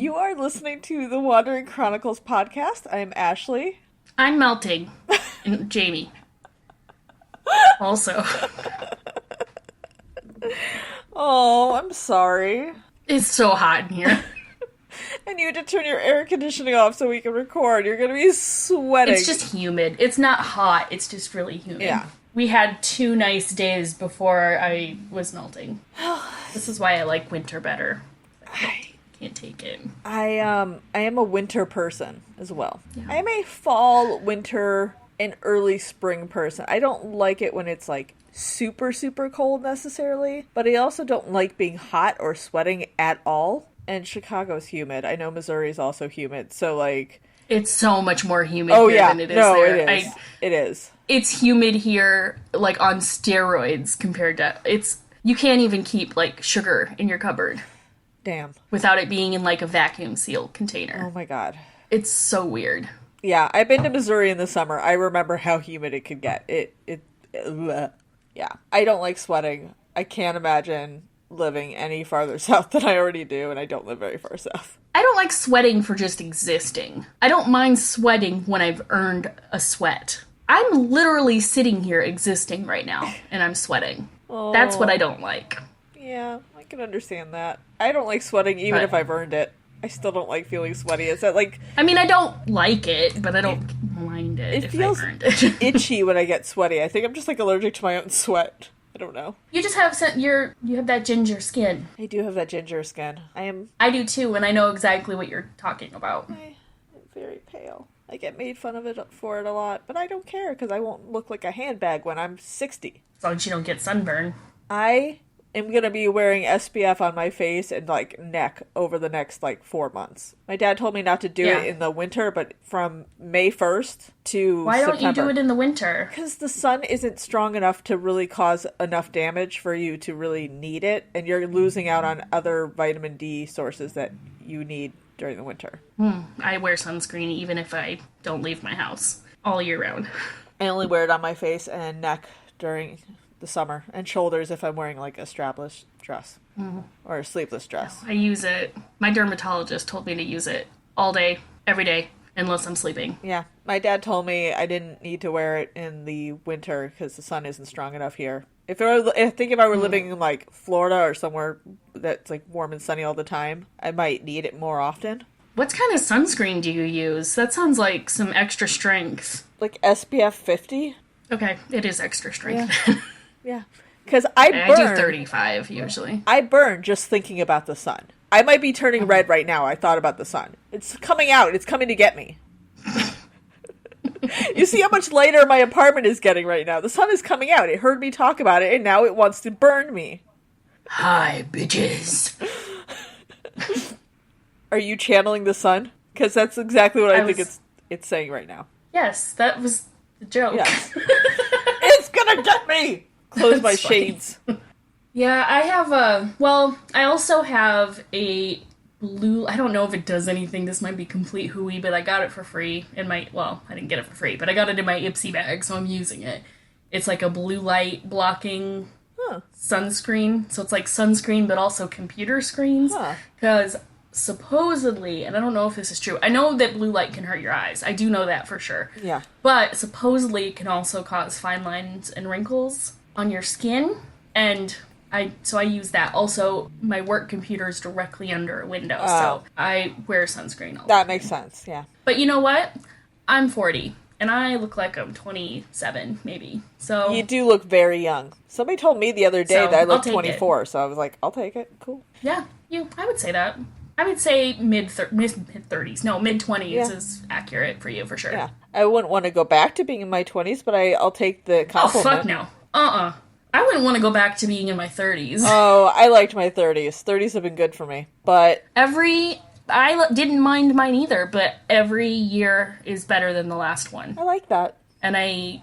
You are listening to the Wandering Chronicles podcast. I'm Ashley. I'm melting. And Jamie. Also. Oh, I'm sorry. It's so hot in here. And you had to turn your air conditioning off so we can record. You're going to be sweating. It's just humid. It's not hot. It's just really humid. Yeah. We had 2 nice days before I was melting. This is why I like winter better. I can't take it. I am a winter person as well. Yeah. I am a fall, winter, and early spring person. I don't like it when it's like super, super cold necessarily, but I also don't like being hot or sweating at all. And Chicago's humid. I know Missouri is also humid, so like... It's so much more humid here than it is there. It is. It is. It's humid here, like, on steroids compared to... You can't even keep, like, sugar in your cupboard. Damn. Without it being in, like, a vacuum-sealed container. Oh my god. It's so weird. Yeah, I've been to Missouri in the summer. I remember how humid it could get. Yeah. I don't like sweating. I can't imagine living any farther south than I already do, and I don't live very far south. I don't like sweating for just existing. I don't mind sweating when I've earned a sweat. I'm literally sitting here existing right now, and I'm sweating. Oh. That's what I don't like. Yeah, I can understand that. I don't like sweating even if I've earned it. I still don't like feeling sweaty. Is that like... I mean, I don't like it, but I don't mind it if feels I've earned it. itchy when I get sweaty. I think I'm just like allergic to my own sweat. I don't know. You just have you have that ginger skin. I do have that ginger skin. I do too, and I know exactly what you're talking about. I'm very pale. I get made fun of it for it a lot, but I don't care because I won't look like a handbag when I'm 60. As long as you don't get sunburn. I am going to be wearing SPF on my face and, like, neck over the next, 4 months. My dad told me not to do it in the winter, but from May 1st to Why don't September. you do it in the winter? Because the sun isn't strong enough to really cause enough damage for you to really need it, and you're losing out on other vitamin D sources that you need during the winter. I wear sunscreen even if I don't leave my house all year round. I only wear it on my face and neck during the summer, and shoulders if I'm wearing like a strapless dress or a sleeveless dress. I use it. My dermatologist told me to use it all day, every day, unless I'm sleeping. Yeah, my dad told me I didn't need to wear it in the winter because the sun isn't strong enough here. If I were living in like Florida or somewhere that's like warm and sunny all the time, I might need it more often. What kind of sunscreen do you use? That sounds like some extra strength. Like SPF 50? Okay, it is extra strength. Yeah. Yeah, because I burn. I do 35 usually. I burn just thinking about the sun. I might be turning red right now. I thought about the sun. It's coming out. It's coming to get me. You see how much lighter my apartment is getting right now. The sun is coming out. It heard me talk about it, and now it wants to burn me. Hi, bitches. Are you channeling the sun? Because that's exactly what I think it's saying right now. Yes, that was the joke. Yes. It's gonna get me! Close my shades. Yeah, I have I also have a blue, I don't know if it does anything, this might be complete hooey, but I got it for free in I didn't get it for free, but I got it in my Ipsy bag, so I'm using it. It's like a blue light blocking sunscreen, so it's like sunscreen, but also computer screens, because supposedly, and I don't know if this is true, I know that blue light can hurt your eyes, I do know that for sure. Yeah. But supposedly it can also cause fine lines and wrinkles on your skin, and I use that. Also, my work computer is directly under a window, so I wear sunscreen all the time. That makes sense, yeah. But you know what? I'm 40, and I look like I'm 27, maybe. So you do look very young. Somebody told me the other day that I look 24, so I was like, I'll take it. Cool. Yeah, I would say that. I would say mid-30s. No, mid-20s is accurate for you, for sure. Yeah. I wouldn't want to go back to being in my 20s, but I'll take the compliment. Oh, fuck no. I wouldn't want to go back to being in my 30s. Oh, I liked my 30s. 30s have been good for me. But I didn't mind mine either, but every year is better than the last one. I like that. And I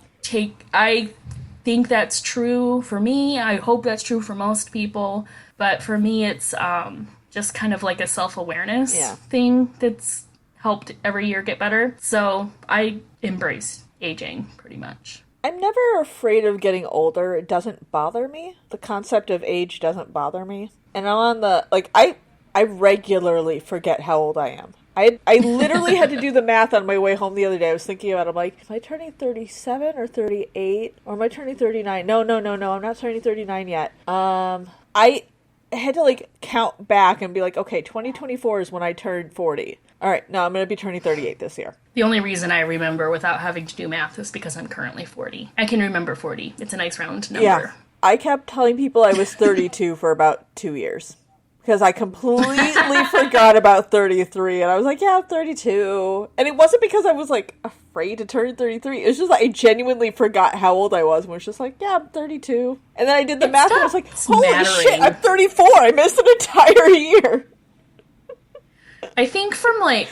think that's true for me. I hope that's true for most people. But for me, it's just kind of like a self-awareness thing that's helped every year get better. So I embrace aging pretty much. I'm never afraid of getting older. It doesn't bother me. The concept of age doesn't bother me. And I'm on the, I I regularly forget how old I am. I literally had to do the math on my way home the other day. I was thinking about it. I'm like, am I turning 37 or 38? Or am I turning 39? No. I'm not turning 39 yet. I had to, like, count back and be like, okay, 2024 is when I turned 40. All right, no, I'm going to be turning 38 this year. The only reason I remember without having to do math is because I'm currently 40. I can remember 40. It's a nice round number. Yeah. I kept telling people I was 32 for about 2 years. Because I completely forgot about 33. And I was like, yeah, I'm 32. And it wasn't because I was, like, afraid to turn 33. It was just like I genuinely forgot how old I was. And was just like, yeah, I'm 32. And then I did the math and I was like, holy shit, I'm 34. I missed an entire year. I think from, like,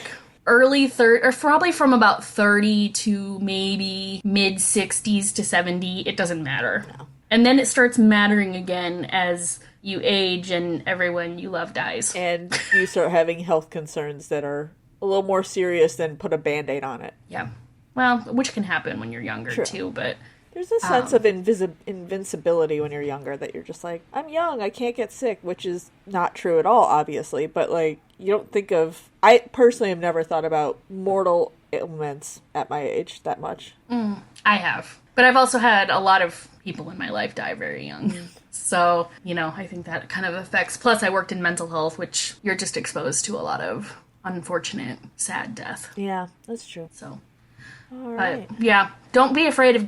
early 30, or probably from about 30 to maybe mid-60s to 70, it doesn't matter. No. And then it starts mattering again as you age and everyone you love dies. And you start having health concerns that are a little more serious than put a Band-Aid on it. Yeah. Well, which can happen when you're younger, True. Too, but... There's a sense of invincibility when you're younger, that you're just like, I'm young, I can't get sick, which is not true at all, obviously, but, like, you don't think of... I personally have never thought about mortal ailments at my age that much. I have. But I've also had a lot of people in my life die very young. So, you know, I think that kind of affects... Plus, I worked in mental health, which you're just exposed to a lot of unfortunate, sad death. Yeah, that's true. So... All right. Yeah, don't be afraid of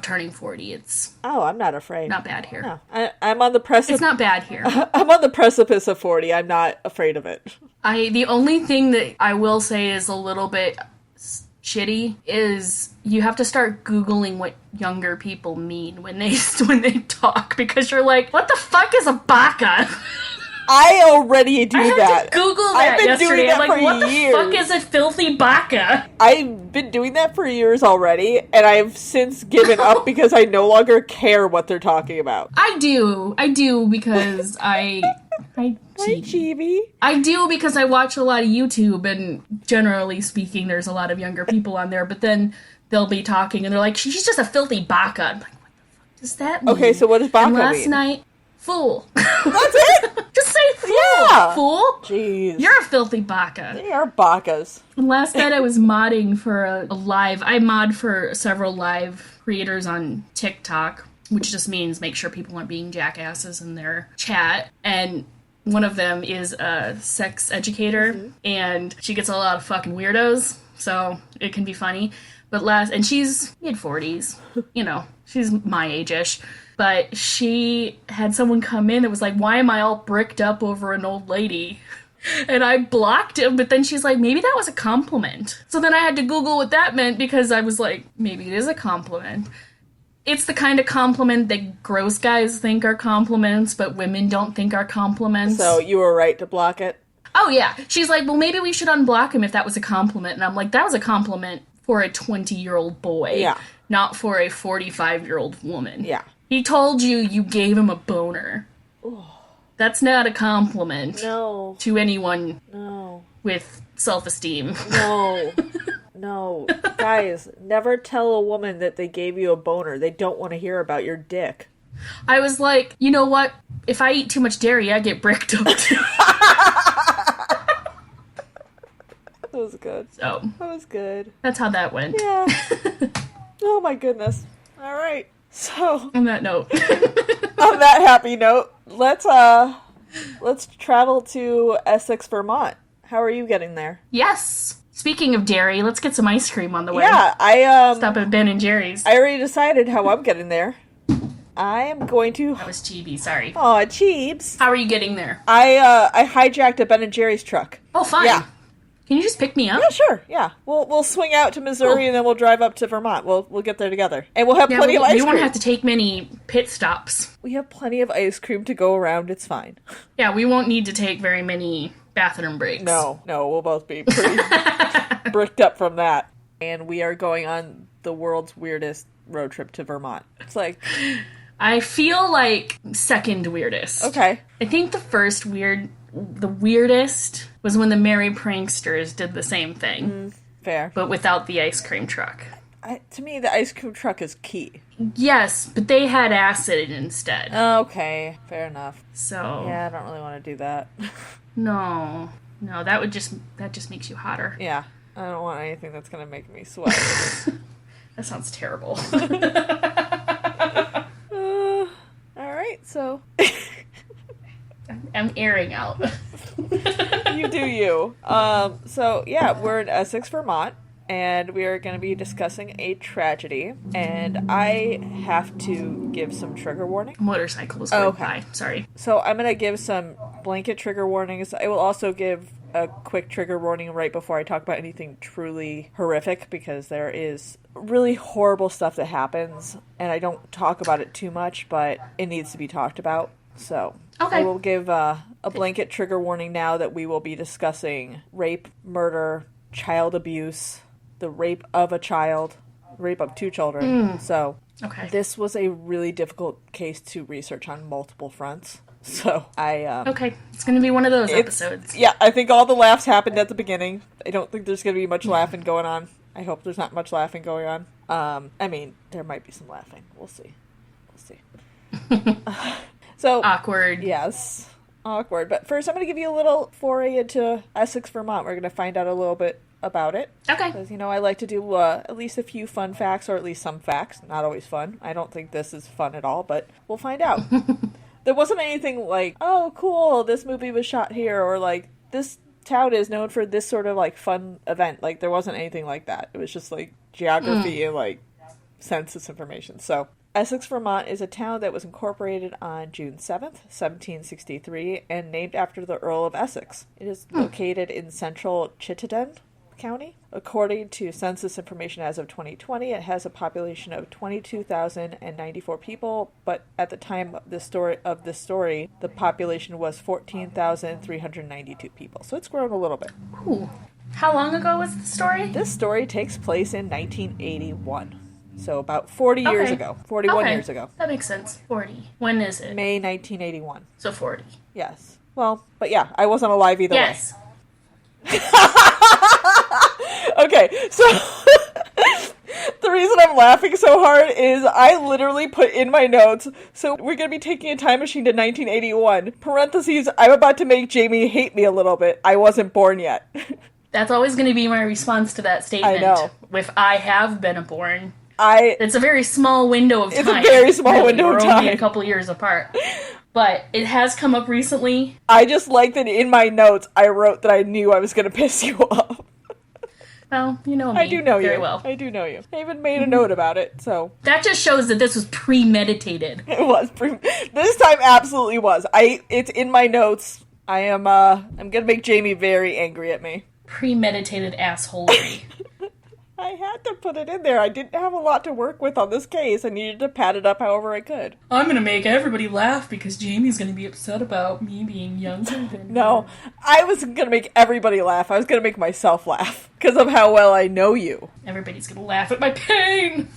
turning 40. It's I'm not afraid. Not bad here. No, I'm on the precipice. It's not bad here. I'm on the precipice of 40. I'm not afraid of it. The only thing that I will say is a little bit shitty is you have to start Googling what younger people mean when they talk, because you're like, what the fuck is a baka? I already do that. To Google that I've been yesterday. doing that I'm like, for what years. the fuck is a filthy baka? I've been doing that for years already, and I've since given up because I no longer care what they're talking about. I do because I Chibi. I do because I watch a lot of YouTube, and generally speaking, there's a lot of younger people on there, but then they'll be talking, and they're like, she's just a filthy baka. I'm like, what the fuck does that mean? Okay, so what does baka mean? Last night, fool. That's it? Just say fool, fool. Jeez. You're a filthy baka. They are bakas. Last night I was modding for a live. I mod for several live creators on TikTok, which just means make sure people aren't being jackasses in their chat. And one of them is a sex educator, and she gets a lot of fucking weirdos, so it can be funny. And she's mid-40s, you know, she's my age-ish. But she had someone come in that was like, why am I all bricked up over an old lady? And I blocked him, but then she's like, maybe that was a compliment. So then I had to Google what that meant, because I was like, maybe it is a compliment. It's the kind of compliment that gross guys think are compliments, but women don't think are compliments. So you were right to block it? Oh, yeah. She's like, well, maybe we should unblock him if that was a compliment. And I'm like, that was a compliment for a 20-year-old boy, not for a 45-year-old woman. Yeah. He told you gave him a boner. Ooh. That's not a compliment. No. To anyone No. with self-esteem. No. No. Guys, never tell a woman that they gave you a boner. They don't want to hear about your dick. I was like, you know what? If I eat too much dairy, I get bricked up too. That was good. So. That was good. That's how that went. Yeah. Oh my goodness. All right. So, on that note, on that happy note, let's travel to Essex, Vermont. How are you getting there? Yes. Speaking of dairy, let's get some ice cream on the way. Yeah, stop at Ben and Jerry's. I already decided how I'm getting there. I am going to. That was Chibi. Sorry. Aw, Cheebs. How are you getting there? I hijacked a Ben and Jerry's truck. Oh, fine. Yeah. Can you just pick me up? Yeah, sure. Yeah, we'll swing out to Missouri and then we'll drive up to Vermont. We'll get there together, and we'll have plenty of ice cream. We won't have to take many pit stops. We have plenty of ice cream to go around. It's fine. Yeah, we won't need to take very many bathroom breaks. No, we'll both be pretty bricked up from that. And we are going on the world's weirdest road trip to Vermont. It's like, I feel like second weirdest. Okay. I think the weirdest was when the Merry Pranksters did the same thing. Fair. But without the ice cream truck. To me, the ice cream truck is key. Yes, but they had acid instead. Okay, fair enough. So yeah, I don't really want to do that. No, that just makes you hotter. Yeah, I don't want anything that's gonna make me sweat. That sounds terrible. All right, so I'm airing out. you do you. So yeah, we're in Essex, Vermont. And we are going to be discussing a tragedy, and I have to give some trigger warning. Motorcycle was going by. Sorry. So I'm going to give some blanket trigger warnings. I will also give a quick trigger warning right before I talk about anything truly horrific, because there is really horrible stuff that happens, and I don't talk about it too much, but it needs to be talked about. So I will give a blanket trigger warning now that we will be discussing rape, murder, child abuse, the rape of a child, rape of 2 children. So this was a really difficult case to research on multiple fronts. So it's going to be one of those episodes. Yeah, I think all the laughs happened at the beginning. I don't think there's going to be much laughing going on. I hope there's not much laughing going on. I mean, there might be some laughing. We'll see. So awkward. Yes. Awkward. But first, I'm going to give you a little foray into Essex, Vermont. We're going to find out a little bit about it. Okay. Because, I like to do at least a few fun facts, or at least some facts. Not always fun. I don't think this is fun at all, but we'll find out. There wasn't anything like, oh, cool, this movie was shot here, or like, this town is known for this sort of like fun event. Like, there wasn't anything like that. It was just like geography and like census information. So Essex, Vermont is a town that was incorporated on June 7th, 1763, and named after the Earl of Essex. It is located in central Chittenden County. According to census information as of 2020, it has a population of 22,094 people, but at the time of this story, the population was 14,392 people. So it's grown a little bit. Ooh. How long ago was the story? This story takes place in 1981. So about 40 years ago. 41 years ago. That makes sense. 40. When is it? May 1981. So 40. Yes. Well, but yeah, I wasn't alive either way. Yes. Okay, so the reason I'm laughing so hard is I literally put in my notes, so we're going to be taking a time machine to 1981. Parentheses, I'm about to make Jamie hate me a little bit. I wasn't born yet. That's always going to be my response to that statement. I know. If I have been born. It's a very small window of time. It's a very small window of time. We're only a couple years apart. But it has come up recently. I just like that in my notes I wrote that I knew I was going to piss you off. Well, you know me. I do know very you. well. I do know you. I even made a note about it, so. That just shows that this was premeditated. It was. This time absolutely was. It's in my notes. I'm gonna make Jamie very angry at me. Premeditated assholery. I had to put it in there. I didn't have a lot to work with on this case. I needed to pad it up however I could. I'm going to make everybody laugh because Jamie's going to be upset about me being younger than No, I wasn't going to make everybody laugh. I was going to make myself laugh because of how well I know you. Everybody's going to laugh at my pain.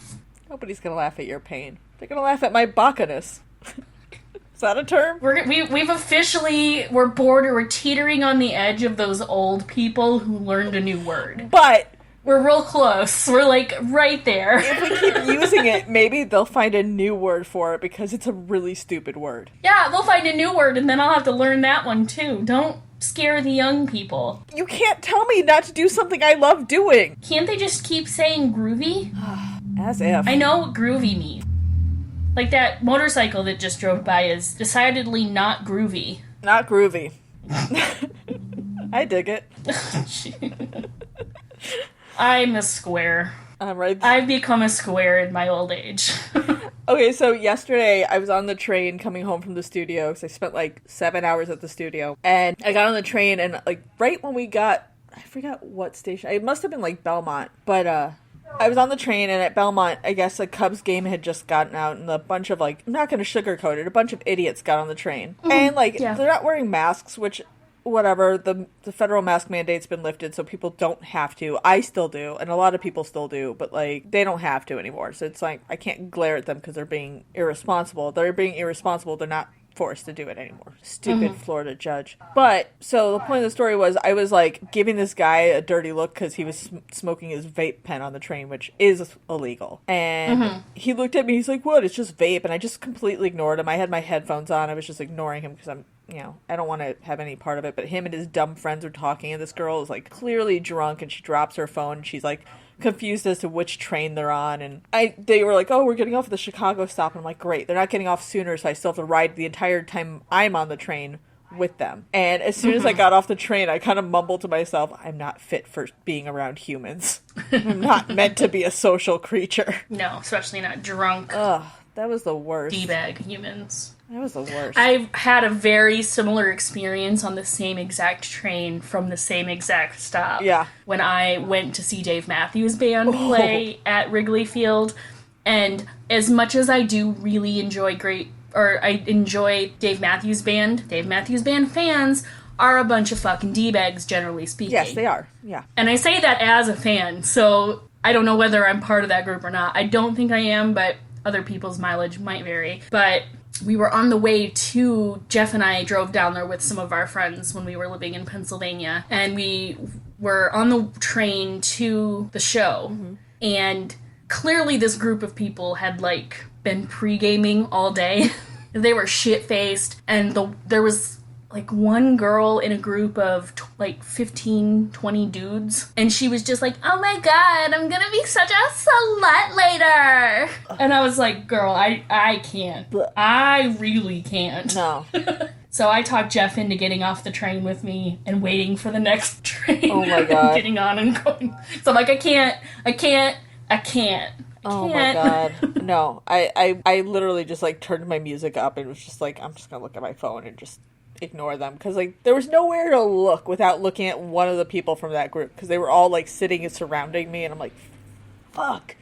Nobody's going to laugh at your pain. They're going to laugh at my bacchus. Is that a term? We've officially, we're teetering on the edge of those old people who learned a new word. But we're real close. We're, like, right there. If we keep using it, maybe they'll find a new word for it because it's a really stupid word. Yeah, they'll find a new word, and then I'll have to learn that one, too. Don't scare the young people. You can't tell me not to do something I love doing. Can't they just keep saying groovy? As if. I know what groovy means. Like, that motorcycle that just drove by is decidedly not groovy. Not groovy. I dig it. I'm a square. Right. I've become a square in my old age. Okay, so yesterday I was on the train coming home from the studio because I spent like 7 hours at the studio. And I got on the train and like right when we got, I forgot what station, it must have been like Belmont. But I was on the train and at Belmont, I guess a Cubs game had just gotten out and a bunch of like, I'm not going to sugarcoat it, a bunch of idiots got on the train. Mm-hmm. And like, they're not wearing masks, which whatever, the federal mask mandate's been lifted, so people don't have to. I still do, and a lot of people still do, but, like, they don't have to anymore. So it's like, I can't glare at them because they're being irresponsible. They're being irresponsible. They're not forced to do it anymore. Stupid Florida judge. But, so the point of the story was I was, like, giving this guy a dirty look because he was smoking his vape pen on the train, which is illegal. And he looked at me, he's like, what? It's just vape. And I just completely ignored him. I had my headphones on. I was just ignoring him because I don't want to have any part of it. But him and his dumb friends are talking, and this girl is, like, clearly drunk, and she drops her phone, and she's, like, confused as to which train they're on, and they were like, oh, we're getting off at the Chicago stop, and I'm like, great, they're not getting off sooner, so I still have to ride the entire time I'm on the train with them. And as soon as I got off the train, I kind of mumbled to myself, I'm not fit for being around humans. I'm not meant to be a social creature. No, especially not drunk. Ugh, that was the worst. D-bag humans. That was the worst. I've had a very similar experience on the same exact train from the same exact stop. Yeah. When I went to see Dave Matthews Band play at Wrigley Field. And as much as I do really enjoy I enjoy Dave Matthews Band fans are a bunch of fucking D-bags, generally speaking. Yes, they are. Yeah. And I say that as a fan, so I don't know whether I'm part of that group or not. I don't think I am, but other people's mileage might vary. But we were on the way to, Jeff and I drove down there with some of our friends when we were living in Pennsylvania, and we were on the train to the show, and clearly this group of people had, like, been pre-gaming all day. They were shit-faced, and there was, like, one girl in a group of, 15, 20 dudes, and she was just like, oh my god, I'm gonna be such a slut later! And I was like, girl, I can't. I really can't. No. So I talked Jeff into getting off the train with me and waiting for the next train. Oh my god. Getting on and going. So I'm like, I can't. Oh my god. No. I literally just, like, turned my music up and was just like, I'm just gonna look at my phone and just ignore them. Because, like, there was nowhere to look without looking at one of the people from that group. Because they were all, like, sitting and surrounding me. And I'm like, fuck.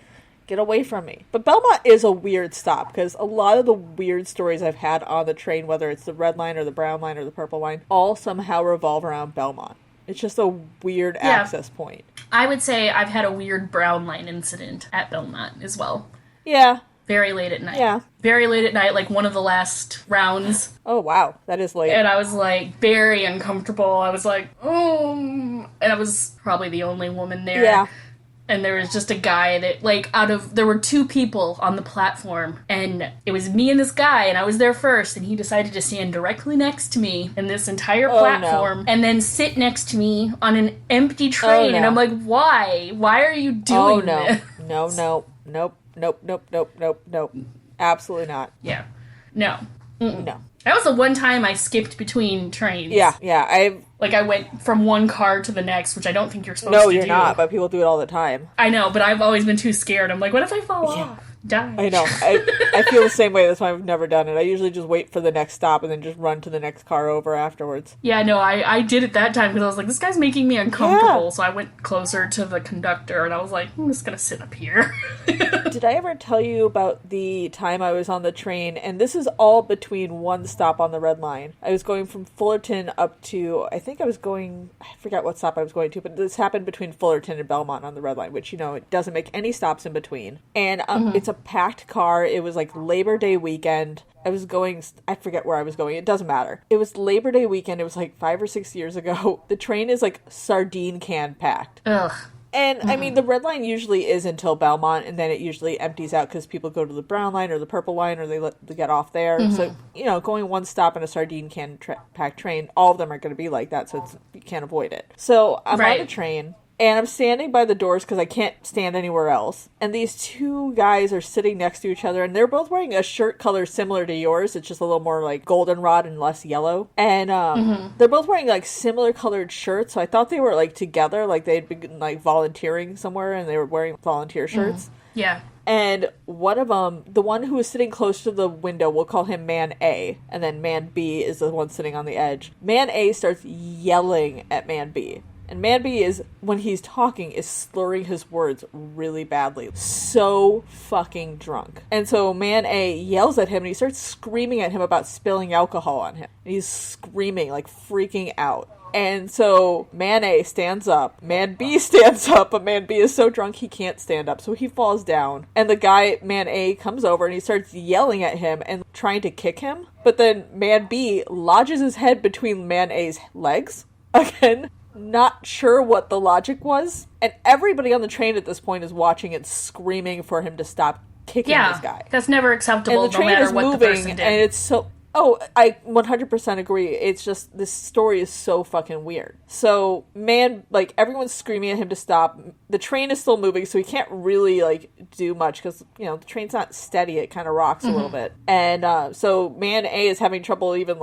Get away from me. But Belmont is a weird stop. Because a lot of the weird stories I've had on the train, whether it's the red line or the brown line or the purple line, all somehow revolve around Belmont. It's just a weird access point. I would say I've had a weird brown line incident at Belmont as well. Yeah. Very late at night. Yeah. Very late at night, like one of the last rounds. Oh, wow. That is late. And I was, like, very uncomfortable. I was like, and I was probably the only woman there. Yeah. And there was just a guy that, like, there were two people on the platform, and it was me and this guy, and I was there first, and he decided to stand directly next to me in this entire platform, and then sit next to me on an empty train, and I'm like, why? Why are you doing this? Nope. Absolutely not. Yeah. No. Mm-mm. No. That was the one time I skipped between trains. Yeah. I went from one car to the next, which I don't think you're supposed to do. No, you're not, but people do it all the time. I know, but I've always been too scared. I'm like, what if I fall off? Die. I know. I feel the same way. That's why I've never done it. I usually just wait for the next stop and then just run to the next car over afterwards. Yeah, no, I did it that time because I was like, this guy's making me uncomfortable. Yeah. So I went closer to the conductor and I was like, I'm just going to sit up here. Did I ever tell you about the time I was on the train? And this is all between one stop on the red line. I was going from Fullerton up to, I forgot what stop I was going to, but this happened between Fullerton and Belmont on the red line, which, it doesn't make any stops in between. And it's a packed car. It was like Labor Day weekend. I forget where I was going. It doesn't matter. It was Labor Day weekend. It was like 5 or 6 years ago. The train is like sardine can packed. Ugh. And, I mean, the red line usually is until Belmont, and then it usually empties out because people go to the brown line or the purple line, or they get off there. Mm-hmm. So, going one stop in a sardine can packed train, all of them are going to be like that, so you can't avoid it. So, I'm on the train, and I'm standing by the doors because I can't stand anywhere else. And these two guys are sitting next to each other, and they're both wearing a shirt color similar to yours. It's just a little more like goldenrod and less yellow. And they're both wearing like similar colored shirts, so I thought they were like together, like they'd been like volunteering somewhere and they were wearing volunteer shirts. Mm-hmm. Yeah. And one of them, the one who was sitting close to the window, we'll call him Man A, and then Man B is the one sitting on the edge. Man A starts yelling at Man B. And Man B when he's talking, is slurring his words really badly. So fucking drunk. And so Man A yells at him and he starts screaming at him about spilling alcohol on him. And he's screaming, like freaking out. And so Man A stands up, Man B stands up, but Man B is so drunk he can't stand up, so he falls down. And the guy, Man A, comes over and he starts yelling at him and trying to kick him. But then Man B lodges his head between Man A's legs. Again, not sure what the logic was. And everybody on the train at this point is watching and screaming for him to stop kicking this guy. That's never acceptable, and the train no matter is what moving, the person did. And it's so... Oh, I 100% agree. It's just, this story is so fucking weird. So, everyone's screaming at him to stop. The train is still moving, so he can't really, do much, because, the train's not steady. It kind of rocks a little bit. And, so Man A is having trouble even,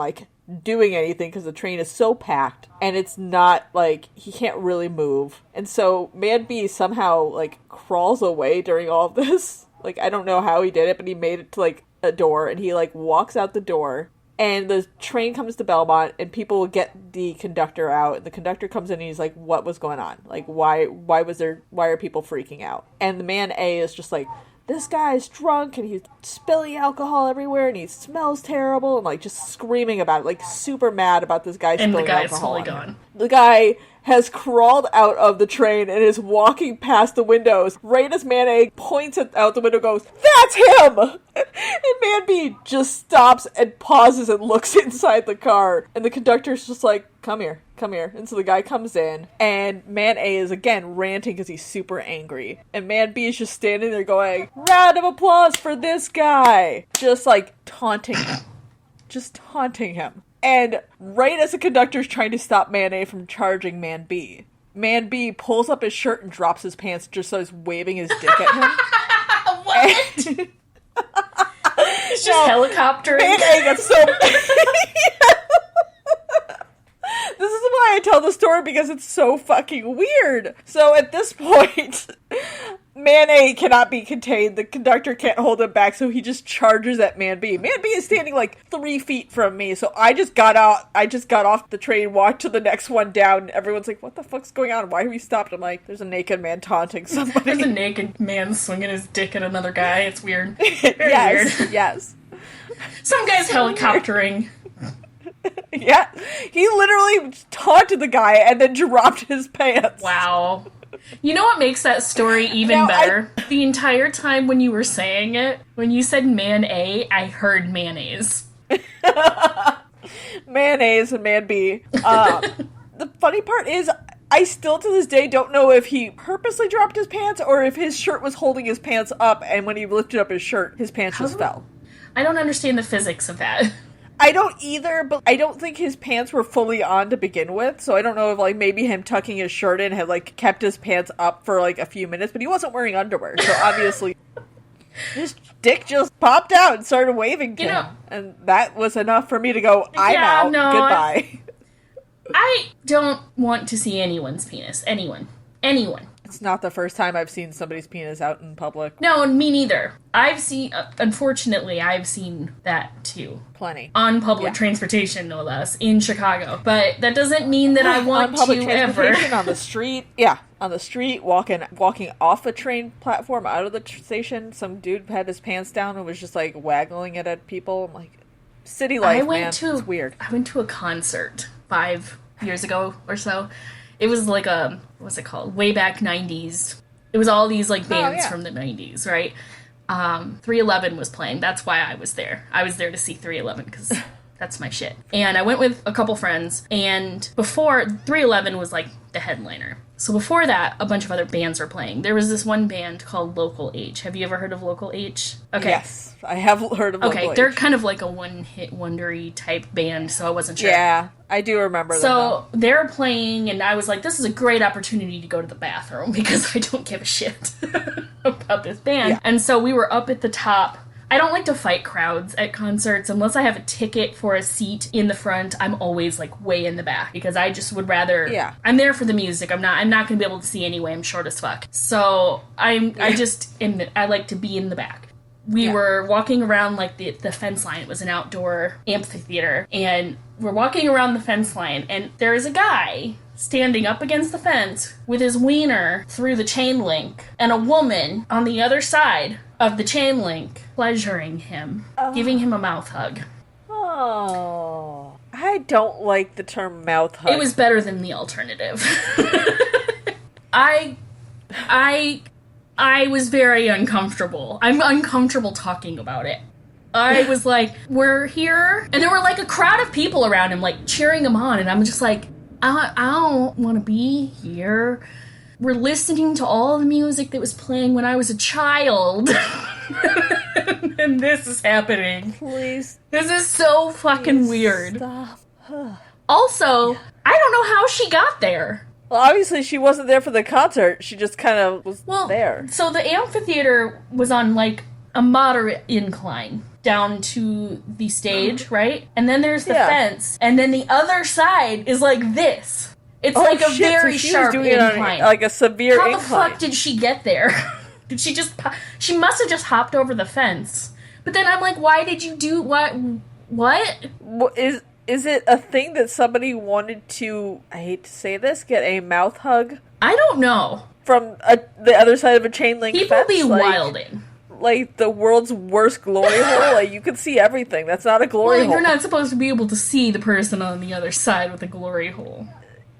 doing anything, because the train is so packed. And it's not, he can't really move. And so, Man B somehow, crawls away during all of this. I don't know how he did it, but he made it to, a door, and he walks out the door, and the train comes to Belmont, and people get the conductor out, and the conductor comes in and he's like, what was going on? Why are people freaking out? And the Man A is just this guy's drunk and he's spilling alcohol everywhere and he smells terrible, and just screaming about it, super mad about this guy spilling alcohol. And the guy is fully gone. The guy has crawled out of the train and is walking past the windows. Right as Man A points out the window, goes, "That's him!" And Man B just stops and pauses and looks inside the car. And the conductor's just like, come here. And so the guy comes in, and Man A is again ranting because he's super angry. And Man B is just standing there going, "Round of applause for this guy!" Just taunting him. And right as the conductor's trying to stop Man A from charging Man B pulls up his shirt and drops his pants just so he's waving his dick at him. What? He's just helicoptering. Man A gets so... This is why I tell the story, because it's so fucking weird. So at this point, Man A cannot be contained. The conductor can't hold him back, so he just charges at Man B. Man B is standing 3 feet from me, so I just got off the train, walked to the next one down, and everyone's like, what the fuck's going on? Why have we stopped? I'm like, there's a naked man taunting somebody. There's a naked man swinging his dick at another guy. It's weird. Very weird. Yes. Some guy's helicoptering. Yeah, he literally taunted the guy and then dropped his pants. Wow. You know what makes that story even better? The entire time when you were saying it, when you said Man A, I heard mayonnaise. Mayonnaise and Man B. The funny part is, I still to this day don't know if he purposely dropped his pants or if his shirt was holding his pants up, and when he lifted up his shirt, his pants just fell. I don't understand the physics of that. I don't either, but I don't think his pants were fully on to begin with, so I don't know if, maybe him tucking his shirt in had, kept his pants up for, a few minutes, but he wasn't wearing underwear, so obviously his dick just popped out and started waving to him, and that was enough for me to go, I'm out, goodbye. I don't want to see anyone's penis. Anyone. It's not the first time I've seen somebody's penis out in public. No, and me neither. Unfortunately, I've seen that too. Plenty. On public transportation, no less, in Chicago. But that doesn't mean that I want on public to transportation, ever. on the street. Yeah, on the street, walking off a train platform out of the station. Some dude had his pants down and was just, waggling it at people. I'm like, city life, it's weird. I went to a concert 5 years ago or so. It was what's it called? Way back 90s. It was all these, bands from the 90s, right? 311 was playing. That's why I was there. I was there to see 311, because that's my shit. And I went with a couple friends, and before, 311 was, the headliner. So before that, a bunch of other bands were playing. There was this one band called Local H. Have you ever heard of Local H? Okay. Yes, I have heard of Local H. Okay, they're kind of like a one-hit wondery type band, so I wasn't sure. Yeah, I do remember them. So they're playing, and I was like, this is a great opportunity to go to the bathroom, because I don't give a shit about this band. Yeah. And so we were up at the top. I don't like to fight crowds at concerts. Unless I have a ticket for a seat in the front, I'm always, way in the back, because I just would rather... Yeah. I'm there for the music. I'm not going to be able to see anyway. I'm short as fuck. So I like to be in the back. We were walking around, the fence line. It was an outdoor amphitheater. And we're walking around the fence line, and there is a guy standing up against the fence with his wiener through the chain link, and a woman on the other side of the chain link pleasuring him, giving him a mouth hug. Oh. I don't like the term mouth hug. It was better than the alternative. I was very uncomfortable. I'm uncomfortable talking about it. I was like, we're here. And there were like a crowd of people around him, like cheering him on. And I'm just like, I don't want to be here. We're listening to all the music that was playing when I was a child. And this is happening. Please. This is so fucking weird. Stop. Also, I don't know how she got there. Well, obviously she wasn't there for the concert. She just kind of was there. So the amphitheater was on like a moderate incline down to the stage, right? And then there's the fence, and then the other side is like this. It's like a very sharp incline. Like a severe incline. How the fuck did she get there? Did she just... She must have just hopped over the fence. But then I'm like, why did you do... What? Is it a thing that somebody wanted to, I hate to say this, get a mouth hug? I don't know. From the other side of a chain link fence? People be wilding. Like the world's worst glory hole? Like, you can see everything. That's not a glory hole. You're not supposed to be able to see the person on the other side with a glory hole.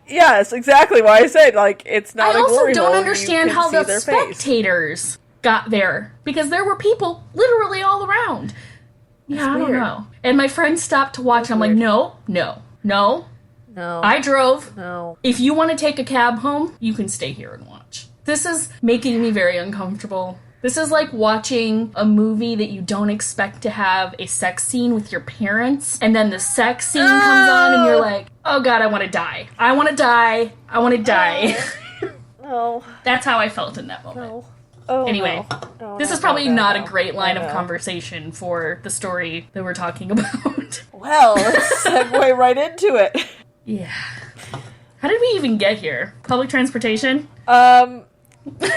Yes, exactly why I said, like, it's not a glory hole. I also don't understand how the spectators got there. Because there were people literally all around. Yeah, I don't know. And my friend stopped to watch. I'm like, no. I drove. No. If you want to take a cab home, you can stay here and watch. This is making me very uncomfortable. This is like watching a movie that you don't expect to have a sex scene with your parents, and then the sex scene comes on, and you're like, oh god, I want to die. I want to die. I want to die. No. That's how I felt in that moment. No. Oh, anyway, this is probably not a great line of conversation for the story that we're talking about. Well, let's segue right into it. Yeah. How did we even get here? Public transportation?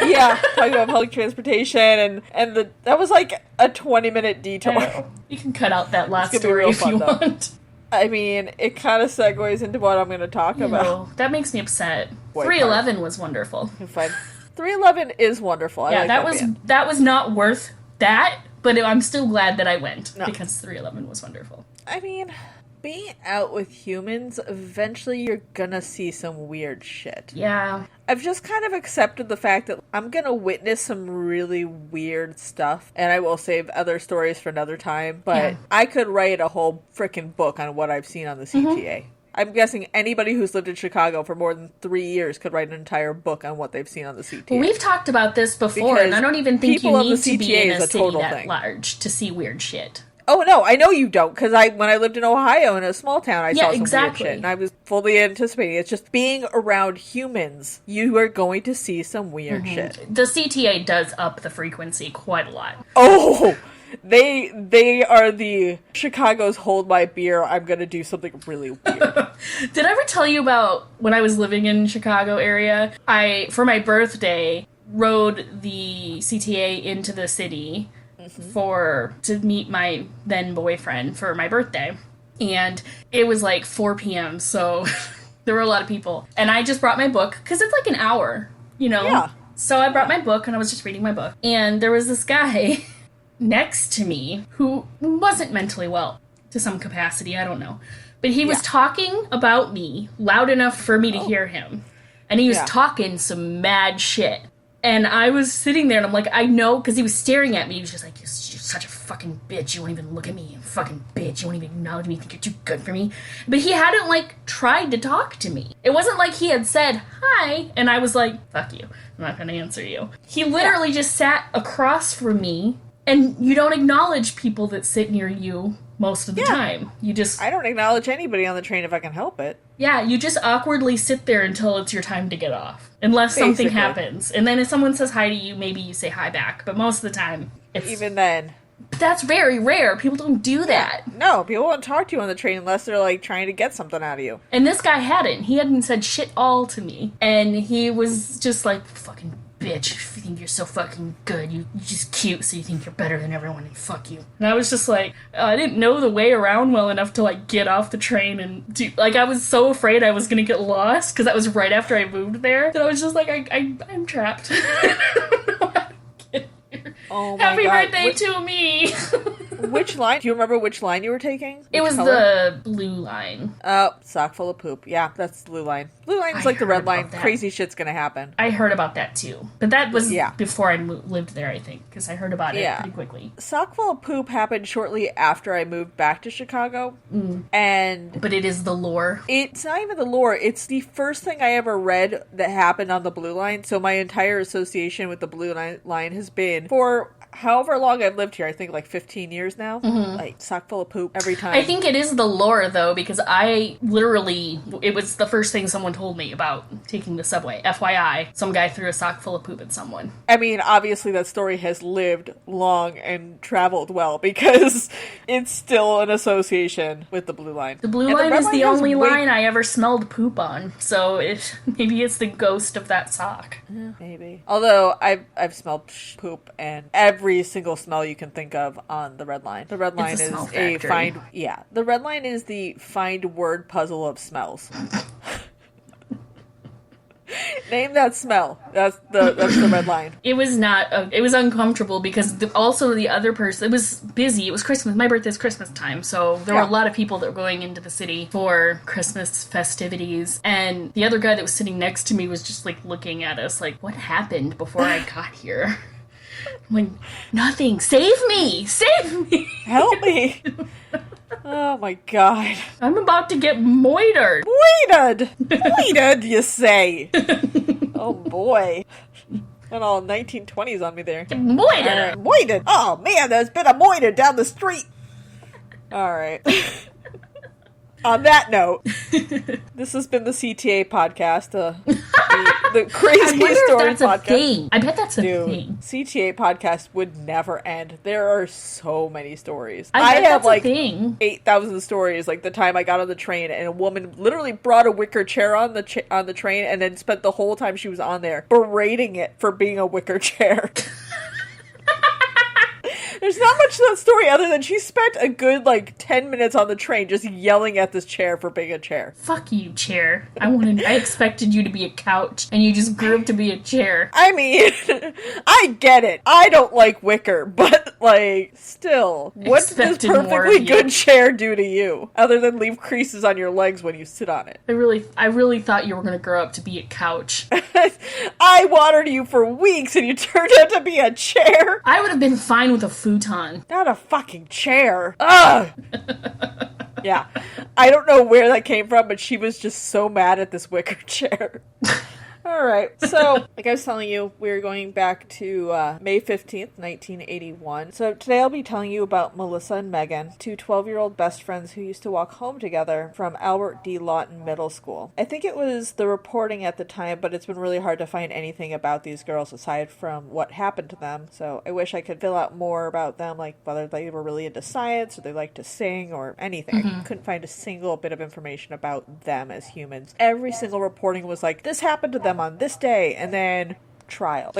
Yeah, talking about public transportation, and that was like a 20-minute detour. You can cut out that last story if you want. I mean, it kind of segues into what I'm going to talk about. That makes me upset. 311 was wonderful. Fine. 311 is wonderful. I like that was not worth that, but I'm still glad that I went because 311 was wonderful. I mean, being out with humans, eventually you're gonna see some weird shit. Yeah. I've just kind of accepted the fact that I'm gonna witness some really weird stuff, and I will save other stories for another time, but I could write a whole frickin' book on what I've seen on the CTA. Mm-hmm. I'm guessing anybody who's lived in Chicago for more than 3 years could write an entire book on what they've seen on the CTA. Well, we've talked about this before, because and I don't even think you need to be in a city that thing. large to see weird shit. Oh, no, I know you don't, because when I lived in Ohio in a small town, I saw some weird shit, and I was fully anticipating. It's just being around humans, you are going to see some weird shit. The CTA does up the frequency quite a lot. Oh! They are the Chicago's hold my beer, I'm gonna do something really weird. Did I ever tell you about when I was living in Chicago area? For my birthday, rode the CTA into the city to meet my then boyfriend for my birthday. And it was like 4 p.m., so there were a lot of people. And I just brought my book, because it's like an hour, Yeah. So I brought my book, and I was just reading my book. And there was this guy next to me who wasn't mentally well to some capacity, I don't know. But he was talking about me loud enough for me to hear him. And he was talking some mad shit. And I was sitting there, and I'm like, I know, because he was staring at me. He was just like, you're such a fucking bitch. You won't even look at me, you fucking bitch. You won't even acknowledge me. You think you're too good for me. But he hadn't, tried to talk to me. It wasn't like he had said, hi, and I was like, fuck you. I'm not going to answer you. He literally just sat across from me, and you don't acknowledge people that sit near you most of the time. I don't acknowledge anybody on the train if I can help it. Yeah, you just awkwardly sit there until it's your time to get off. Unless something happens. And then if someone says hi to you, maybe you say hi back. But most of the time, even then. That's very rare. People don't do that. No, people won't talk to you on the train unless they're, trying to get something out of you. And this guy hadn't. He hadn't said shit all to me. And he was just like, fucking bitch, you think you're so fucking good. You're just cute, so you think you're better than everyone, and fuck you. And I was just like, I didn't know the way around well enough to, get off the train and do... I was so afraid I was gonna get lost, because that was right after I moved there, that I was just like, I'm trapped. I don't know how to get here. Oh my Happy God. birthday to me! Which line? Do you remember which line you were taking? It was the blue line. Oh, sock full of poop. Yeah, that's the blue line. Blue line is like the red line. Crazy shit's gonna happen. I heard about that too. But that was before I lived there, I think, because I heard about it pretty quickly. Sock full of poop happened shortly after I moved back to Chicago. But it is the lore. It's not even the lore. It's the first thing I ever read that happened on the blue line. So my entire association with the blue line has been for however long I've lived here. I think like 15 years now. Like sock full of poop every time. I think it is the lore though, because it was the first thing someone told me about taking the subway. FYI, some guy threw a sock full of poop at someone. I mean, obviously that story has lived long and traveled well because it's still an association with the blue line. The blue line is the only line I ever smelled poop on, so maybe it's the ghost of that sock. Yeah, maybe. Although I've smelled poop and every single smell you can think of on the red line. The red line is the red line is the find word puzzle of smells. Name that smell. That's the red line. It was it was uncomfortable because also the other person, it was busy. It was Christmas. My birthday's Christmas time. So there were a lot of people that were going into the city for Christmas festivities. And the other guy that was sitting next to me was just like looking at us like, what happened before I got here? I'm like, nothing. Save me! Save me! Help me! Oh my god. I'm about to get moitered. Moitered, you say? Oh boy. Got all 1920s on me there. Moitered! Moitered! Oh man, there's been a moiter down the street. Alright. On that note, this has been the CTA podcast, the crazy story podcast. I bet that's a thing. CTA podcast would never end. There are so many stories. I have like 8,000 stories. Like the time I got on the train and a woman literally brought a wicker chair on the train and then spent the whole time she was on there berating it for being a wicker chair. There's not much to that story other than she spent a good, 10 minutes on the train just yelling at this chair for being a chair. Fuck you, chair. I expected you to be a couch, and you just grew up to be a chair. I mean, I get it. I don't like wicker, but, still, what does this perfectly good chair do to you? Other than leave creases on your legs when you sit on it. I really thought you were going to grow up to be a couch. I watered you for weeks, and you turned out to be a chair. I would have been fine with a futon. Not a fucking chair. Ugh! Yeah. I don't know where that came from, but she was just so mad at this wicker chair. Alright, so, like I was telling you, we're going back to May 15th, 1981. So today I'll be telling you about Melissa and Megan, two 12-year-old best friends who used to walk home together from Albert D. Lawton Middle School. I think it was the reporting at the time, but it's been really hard to find anything about these girls aside from what happened to them. So I wish I could fill out more about them, like whether they were really into science or they liked to sing or anything. I couldn't find a single bit of information about them as humans. Every single reporting was like, this happened to them on this day, and then trial.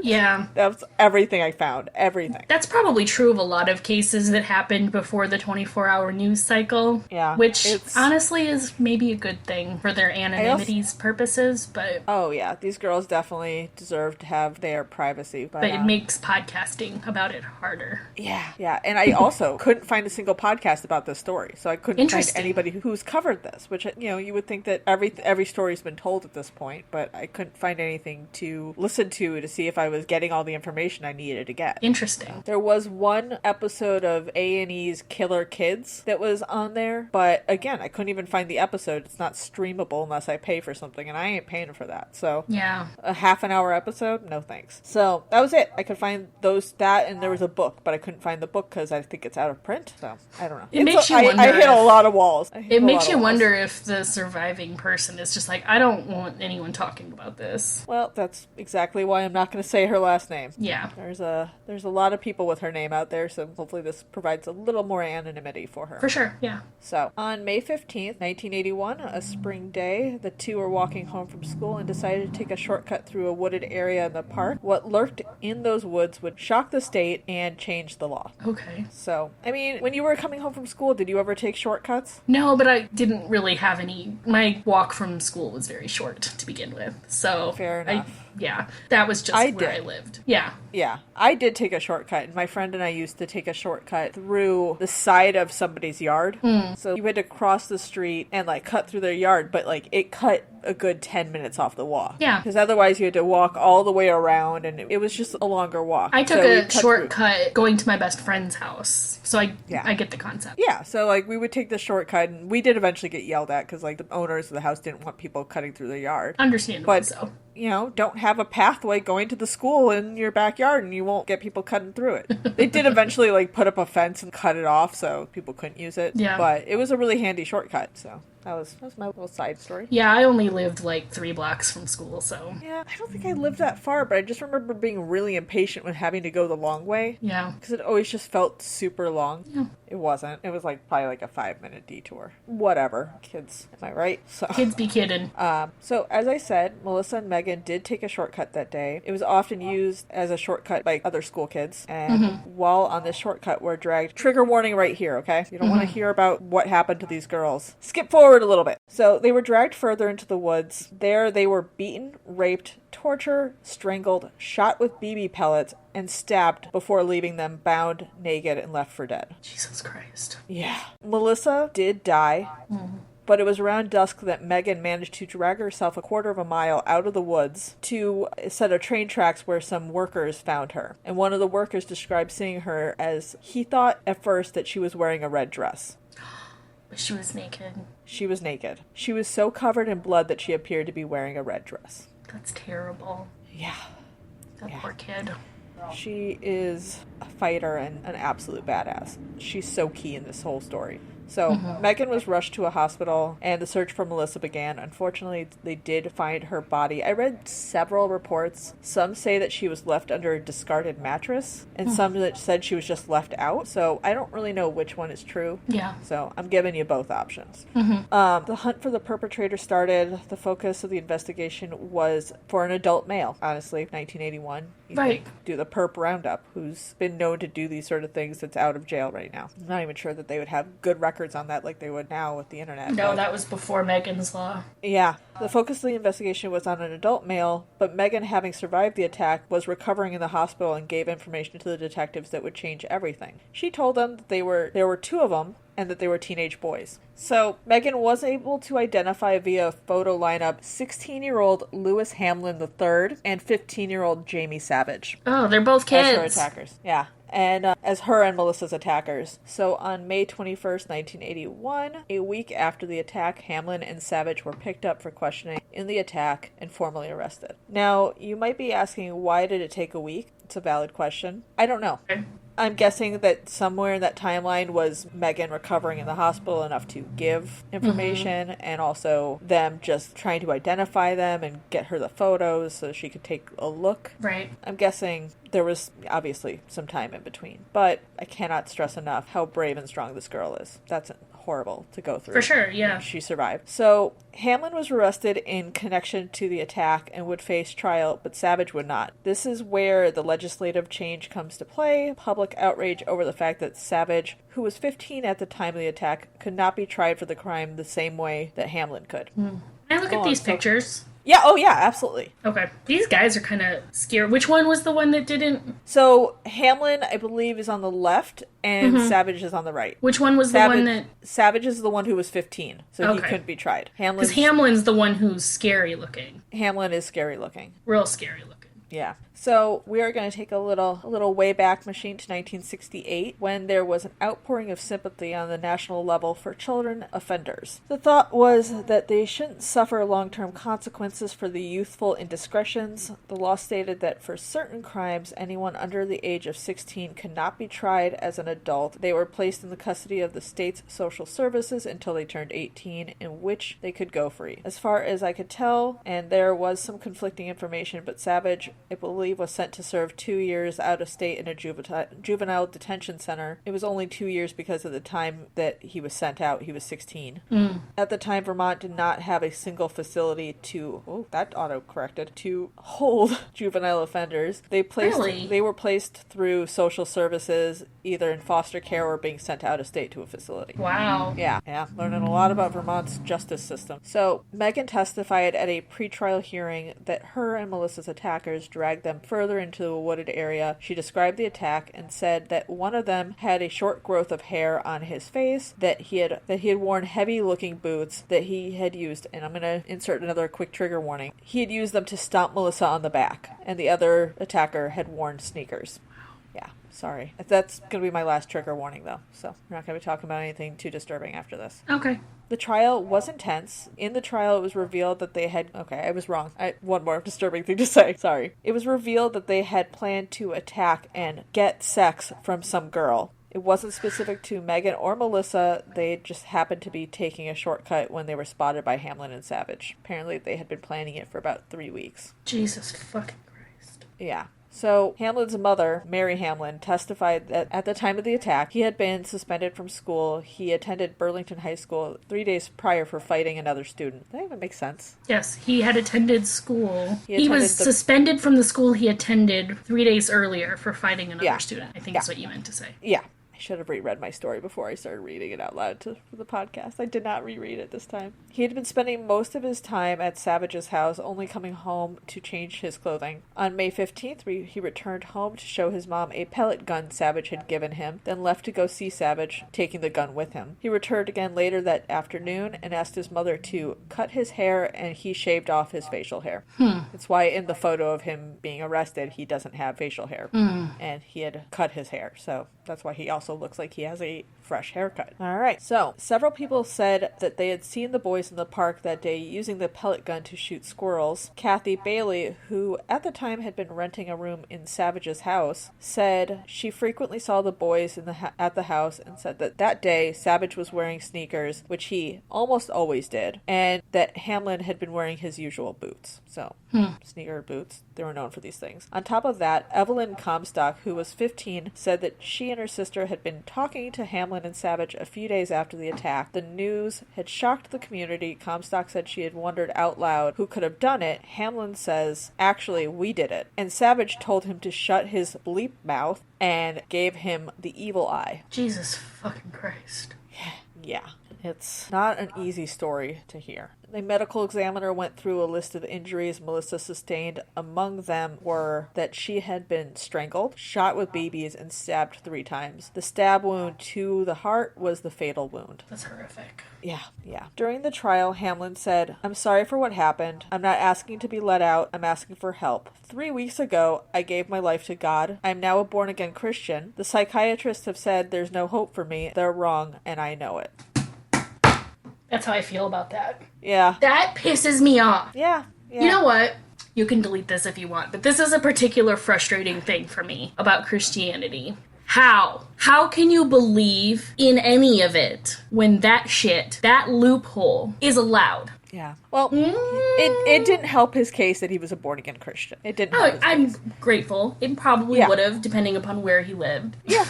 Yeah. That's everything I found. Everything. That's probably true of a lot of cases that happened before the 24-hour news cycle. Yeah. Which, honestly, is maybe a good thing for their anonymity's purposes, but... Oh, yeah. These girls definitely deserve to have their privacy. But it makes podcasting about it harder. Yeah. Yeah. And I also couldn't find a single podcast about this story, so I couldn't find anybody who's covered this, which, you would think that every story's been told at this point, but I couldn't find anything to listen to see if I was getting all the information I needed to get. Interesting. There was one episode of A&E's Killer Kids that was on there, but again, I couldn't even find the episode. It's not streamable unless I pay for something, and I ain't paying for that. So yeah, a half an hour episode? No thanks. So that was it. I could find that, and there was a book, but I couldn't find the book because I think it's out of print. So I don't know. It makes you wonder. I hit a lot of walls. It makes you wonder if the surviving person is just like, I don't want anyone talking about this. Well, that's exactly why I'm not going to say her last name. Yeah. There's a lot of people with her name out there, so hopefully this provides a little more anonymity for her. For sure, yeah. So, on May 15th, 1981, a spring day, the two were walking home from school and decided to take a shortcut through a wooded area in the park. What lurked in those woods would shock the state and change the law. Okay. So, I mean, when you were coming home from school, did you ever take shortcuts? No, but I didn't really have any. My walk from school was very short to begin with, so... Fair enough. Yeah. that was just where I lived. Yeah. Yeah, I did take a shortcut, and my friend and I used to take a shortcut through the side of somebody's yard. So you had to cross the street and, like, cut through their yard, but, like, it cut a good 10 minutes off the walk. Yeah. Because otherwise you had to walk all the way around, and it was just a longer walk. I took a shortcut going to my best friend's house, so I get the concept. Yeah, so, like, we would take the shortcut, and we did eventually get yelled at, because, like, the owners of the house didn't want people cutting through their yard. Understandably But, so. you know, don't have a pathway going to the school in your backyard, and you won't get people cutting through it. They did eventually, like, put up a fence and cut it off so people couldn't use it. Yeah. But it was a really handy shortcut, so that was my little side story. Yeah, I only lived, like, 3 blocks from school, so... Yeah, I don't think I lived that far, but I just remember being really impatient when having to go the long way. Yeah. Because it always just felt super long. Yeah. It wasn't. It was, like, probably, like, a 5-minute detour. Whatever. Kids. Am I right? So. Kids be kidding. So, as I said, Melissa and Megan did take a shortcut that day. It was often used as a shortcut by other school kids. And while on this shortcut, we're dragged. Trigger warning right here, okay? You don't want to hear about what happened to these girls. Skip forward a little bit. So, they were dragged further into the woods. There, they were beaten, raped, tortured, strangled, shot with BB pellets, and stabbed before leaving them bound, naked, and left for dead. Jesus Christ. Yeah. Melissa did die. But it was around dusk that Megan managed to drag herself a quarter of a mile out of the woods to a set of train tracks where some workers found her. And one of the workers described seeing her as he thought at first that she was wearing a red dress. But she was naked. She was naked. She was so covered in blood that she appeared to be wearing a red dress. That's terrible. Yeah. That poor kid. She is a fighter and an absolute badass. She's so key in this whole story. So, Megan was rushed to a hospital, and the search for Melissa began. Unfortunately, they did find her body. I read several reports. Some say that she was left under a discarded mattress, and some that said she was just left out. So, I don't really know which one is true. Yeah. So, I'm giving you both options. The hunt for the perpetrator started. The focus of the investigation was for an adult male, honestly, 1981. You Right. do the perp roundup, who's been known to do these sort of things that's out of jail right now. I'm not even sure that they would have good records on that like they would now with the internet. No, but, that was before Megan's Law. yeah. The focus of the investigation was on an adult male, but Megan, having survived the attack, was recovering in the hospital and gave information to the detectives that would change everything. She told them that there were 2 of them, and that they were teenage boys. So, Megan was able to identify via a photo lineup 16-year-old Lewis Hamlin III and 15-year-old Jamie Savage. Oh, they're both kids. As her attackers. Yeah. And as her and Melissa's attackers. So on May 21st, 1981, a week after the attack, Hamlin and Savage were picked up for questioning in the attack and formally arrested. Now, you might be asking, why did it take a week? It's a valid question. I don't know. Okay. I'm guessing that somewhere in that timeline was Megan recovering in the hospital enough to give information, and also them just trying to identify them and get her the photos so she could take a look. Right. I'm guessing there was obviously some time in between, but I cannot stress enough how brave and strong this girl is. That's horrible to go through. For sure, yeah. She survived. So, Hamlin was arrested in connection to the attack and would face trial, but Savage would not. This is where the legislative change comes to play. Public outrage over the fact that Savage, who was 15 at the time of the attack, could not be tried for the crime the same way that Hamlin could. Can I look at these pictures? Yeah, oh yeah, absolutely. Okay. These guys are kind of scary. Which one was the one that didn't... So, Hamlin, I believe, is on the left, and Savage is on the right. Which one was the one that... Savage is the one who was 15, so he couldn't be tried. Because Hamlin's the one who's scary looking. Hamlin is scary looking. Real scary looking. Yeah. So we are going to take a little way back machine to 1968, when there was an outpouring of sympathy on the national level for children offenders. The thought was that they shouldn't suffer long-term consequences for the youthful indiscretions. The law stated that for certain crimes, anyone under the age of 16 could not be tried as an adult. They were placed in the custody of the state's social services until they turned 18, in which they could go free. As far as I could tell, and there was some conflicting information, but Savage I believe, was sent to serve 2 years out of state in a juvenile detention center. It was only 2 years because at the time that he was sent out, he was 16. At the time, Vermont did not have a single facility to hold juvenile offenders. They were placed through social services, either in foster care or being sent out of state to a facility. Wow. Yeah, learning a lot about Vermont's justice system. So, Megan testified at a pretrial hearing that her and Melissa's attackers dragged them further into a wooded area. She described the attack and said that one of them had a short growth of hair on his face, that he had worn heavy-looking boots that he had used, and I'm going to insert another quick trigger warning. He had used them to stomp Melissa on the back, and the other attacker had worn sneakers. Yeah, sorry. That's going to be my last trigger warning, though, so we're not going to be talking about anything too disturbing after this. Okay. The trial was intense. In the trial, it was revealed that they had... Okay, I was wrong. One more disturbing thing to say. Sorry. It was revealed that they had planned to attack and get sex from some girl. It wasn't specific to Megan or Melissa. They just happened to be taking a shortcut when they were spotted by Hamlin and Savage. Apparently, they had been planning it for about 3 weeks. Jesus fucking Christ. Yeah. So, Hamlin's mother, Mary Hamlin, testified that at the time of the attack, he had been suspended from school. He attended Burlington High School 3 days prior for fighting another student. That even makes sense. Yes, he had attended school. He was suspended from the school he attended 3 days earlier for fighting another student, I think is what you meant to say. Yeah. Should have reread my story before I started reading it out loud for the podcast. I did not reread it this time. He had been spending most of his time at Savage's house, only coming home to change his clothing. On May 15th, he returned home to show his mom a pellet gun Savage had given him, then left to go see Savage, taking the gun with him. He returned again later that afternoon and asked his mother to cut his hair, and he shaved off his facial hair. That's why in the photo of him being arrested, he doesn't have facial hair. And he had cut his hair, so that's why he also looks like he has a fresh haircut. All right. So, several people said that they had seen the boys in the park that day using the pellet gun to shoot squirrels. Kathy Bailey, who at the time had been renting a room in Savage's house, said she frequently saw the boys at the house and said that day Savage was wearing sneakers, which he almost always did, and that Hamlin had been wearing his usual boots. So, sneaker boots, they were known for these things. On top of that, Evelyn Comstock, who was 15, said that she and her sister had been talking to Hamlin and Savage a few days after the attack. The news had shocked the community. Comstock said she had wondered out loud who could have done it. Hamlin says, actually, we did it. And Savage told him to shut his bleep mouth and gave him the evil eye. Jesus fucking Christ. Yeah, it's not an easy story to hear. The medical examiner went through a list of injuries Melissa sustained. Among them were that she had been strangled, shot with BBs, and stabbed 3 times. The stab wound to the heart was the fatal wound. That's horrific. Yeah. During the trial, Hamlin said, I'm sorry for what happened. I'm not asking to be let out. I'm asking for help. 3 weeks ago, I gave my life to God. I'm now a born-again Christian. The psychiatrists have said there's no hope for me. They're wrong, and I know it. That's how I feel about that. Yeah. That pisses me off. Yeah. You know what? You can delete this if you want, but this is a particular frustrating thing for me about Christianity. How? How can you believe in any of it when that shit, that loophole, is allowed? Yeah. Well, it didn't help his case that he was a born-again Christian. It didn't help his case. I'm grateful. It probably would have, depending upon where he lived. Yeah.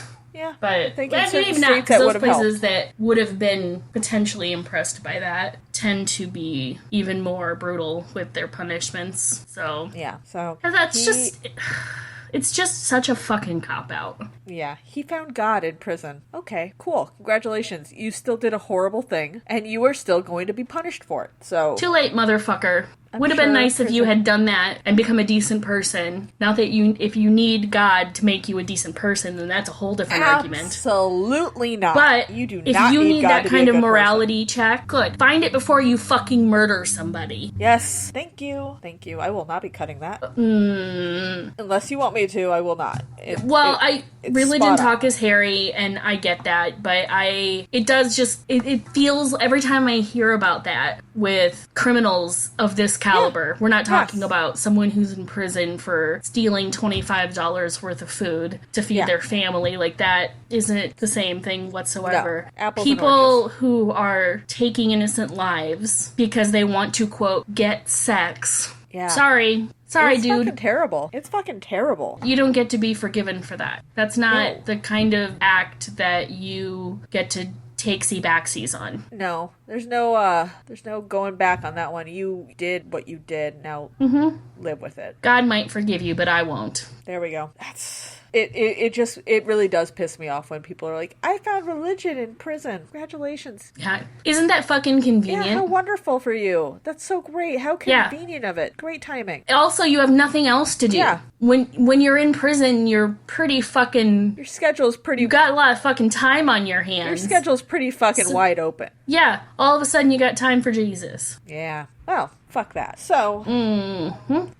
But I think in maybe certain not, states because that those would have places helped. that would have been potentially impressed by that tend to be even more brutal with their punishments. So Yeah, so... And that's just... It's just such a fucking cop-out. Yeah, he found God in prison. Okay, cool. Congratulations. You still did a horrible thing, and you are still going to be punished for it, so... Too late, motherfucker. Would have been nice if you had done that and become a decent person. Not that if you need God to make you a decent person, then that's a whole different argument. Absolutely not. But you do if not you need God that to kind be a of good morality check, good. Find it before you fucking murder somebody. Yes. Thank you. I will not be cutting that. Unless you want me to, I will not. Religion talk is hairy, and I get that, but it feels, every time I hear about that with criminals of this caliber, we're not talking about someone who's in prison for stealing $25 worth of food to feed their family. Like, that isn't the same thing whatsoever. No. Apples People who are taking innocent lives because they want to, quote, get sex Yeah. Sorry, it's dude. fucking terrible. It's fucking terrible. You don't get to be forgiven for that. That's not the kind of act that you get to takesy backsies on. No. There's no going back on that one. You did what you did. Now live with it. God might forgive you, but I won't. There we go. It really does piss me off when people are like, I found religion in prison. Congratulations. Yeah. Isn't that fucking convenient? Yeah, how wonderful for you. That's so great. How convenient of it. Great timing. Also, you have nothing else to do. Yeah. When you're in prison, you're pretty fucking... Your schedule's pretty... You got a lot of fucking time on your hands. Your schedule's pretty fucking wide open. Yeah. All of a sudden, you got time for Jesus. Yeah. Well, fuck that. So...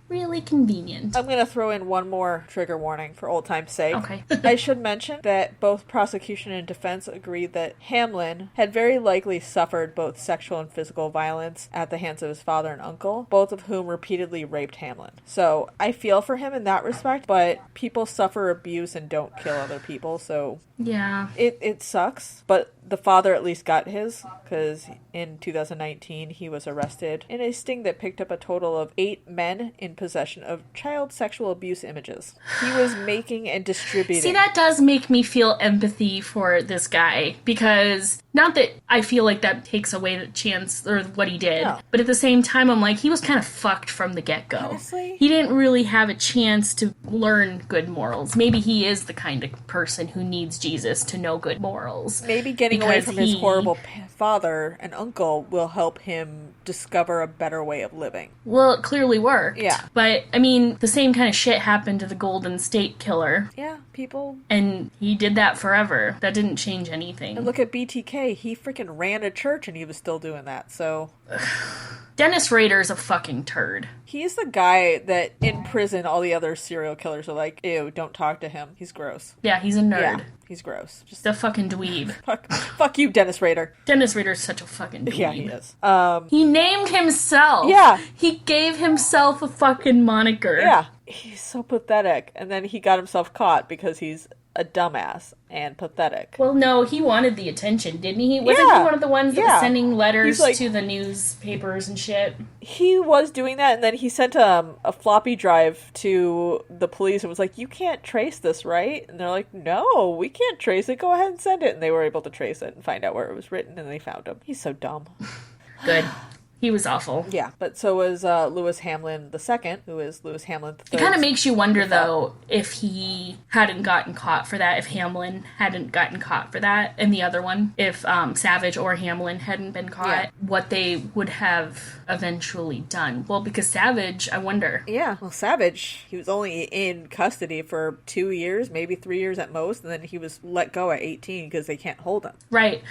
Really convenient. I'm going to throw in one more trigger warning for old time's sake. Okay. I should mention that both prosecution and defense agreed that Hamlin had very likely suffered both sexual and physical violence at the hands of his father and uncle, both of whom repeatedly raped Hamlin. So I feel for him in that respect, but people suffer abuse and don't kill other people, so... Yeah. It sucks, but the father at least got his, because in 2019 he was arrested in a sting that picked up a total of 8 men in possession of child sexual abuse images. He was making and distributing... See, that does make me feel empathy for this guy, because... Not that I feel like that takes away the chance, or what he did, but at the same time, I'm like, he was kind of fucked from the get-go. Honestly? He didn't really have a chance to learn good morals. Maybe he is the kind of person who needs Jesus to know good morals. Maybe getting away from his horrible father and uncle will help him discover a better way of living. Well, it clearly worked. Yeah. But, I mean, the same kind of shit happened to the Golden State Killer. Yeah, people... And he did that forever. That didn't change anything. And look at BTK. He freaking ran a church and he was still doing that, so... Dennis Rader's a fucking turd. He's the guy that in prison all the other serial killers are like, ew, don't talk to him. He's gross. Yeah, he's a nerd. Yeah, he's gross. Just a fucking dweeb. Fuck you, Dennis Rader. Dennis Rader's such a fucking dweeb. Yeah, he is. He named himself. Yeah. He gave himself a fucking moniker. Yeah. He's so pathetic. And then he got himself caught because he's a dumbass and pathetic. Well, no, he wanted the attention, didn't he? Wasn't he one of the ones that was sending letters to the newspapers and shit? He was doing that, and then he sent a floppy drive to the police and was like, you can't trace this, right? And they're like, no, we can't trace it. Go ahead and send it. And they were able to trace it and find out where it was written, and they found him. He's so dumb. Good. He was awful. Yeah, but so was Lewis Hamlin II, who is Lewis Hamlin III. It kind of makes you wonder, though, if he hadn't gotten caught for that, if Hamlin hadn't gotten caught for that, and the other one, if Savage or Hamlin hadn't been caught, what they would have eventually done. Well, because Savage, I wonder. Yeah, well, Savage, he was only in custody for 2 years, maybe 3 years at most, and then he was let go at 18 because they can't hold him. Right.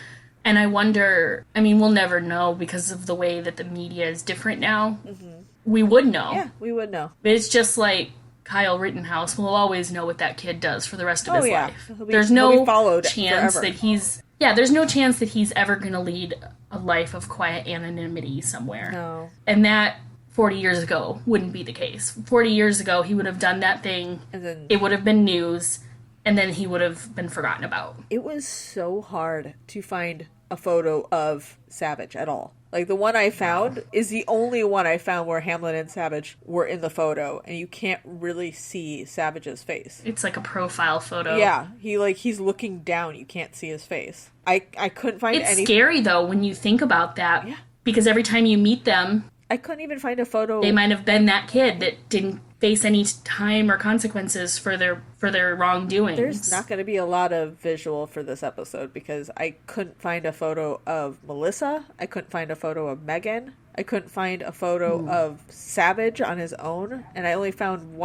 And I wonder, I mean, we'll never know because of the way that the media is different now. Mm-hmm. We would know. Yeah, we would know. But it's just like Kyle Rittenhouse. We'll always know what that kid does for the rest of his life. There's no chance that he's... Yeah, there's no chance that he's ever going to lead a life of quiet anonymity somewhere. No. And that 40 years ago wouldn't be the case. 40 years ago, he would have done that thing. And then it would have been news. And then he would have been forgotten about. It was so hard to find a photo of Savage at all. Like, the one I found is the only one I found where Hamlin and Savage were in the photo, and you can't really see Savage's face. It's like a profile photo. Yeah, he's looking down. You can't see his face. I couldn't find any... It's scary, though, when you think about that. Yeah. Because every time you meet them... I couldn't even find a photo... They might have been that kid that didn't face any time or consequences for their wrongdoings. There's not going to be a lot of visual for this episode because I couldn't find a photo of Melissa. I couldn't find a photo of Megan. I couldn't find a photo of Savage on his own, and I only found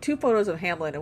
two photos of Hamlin,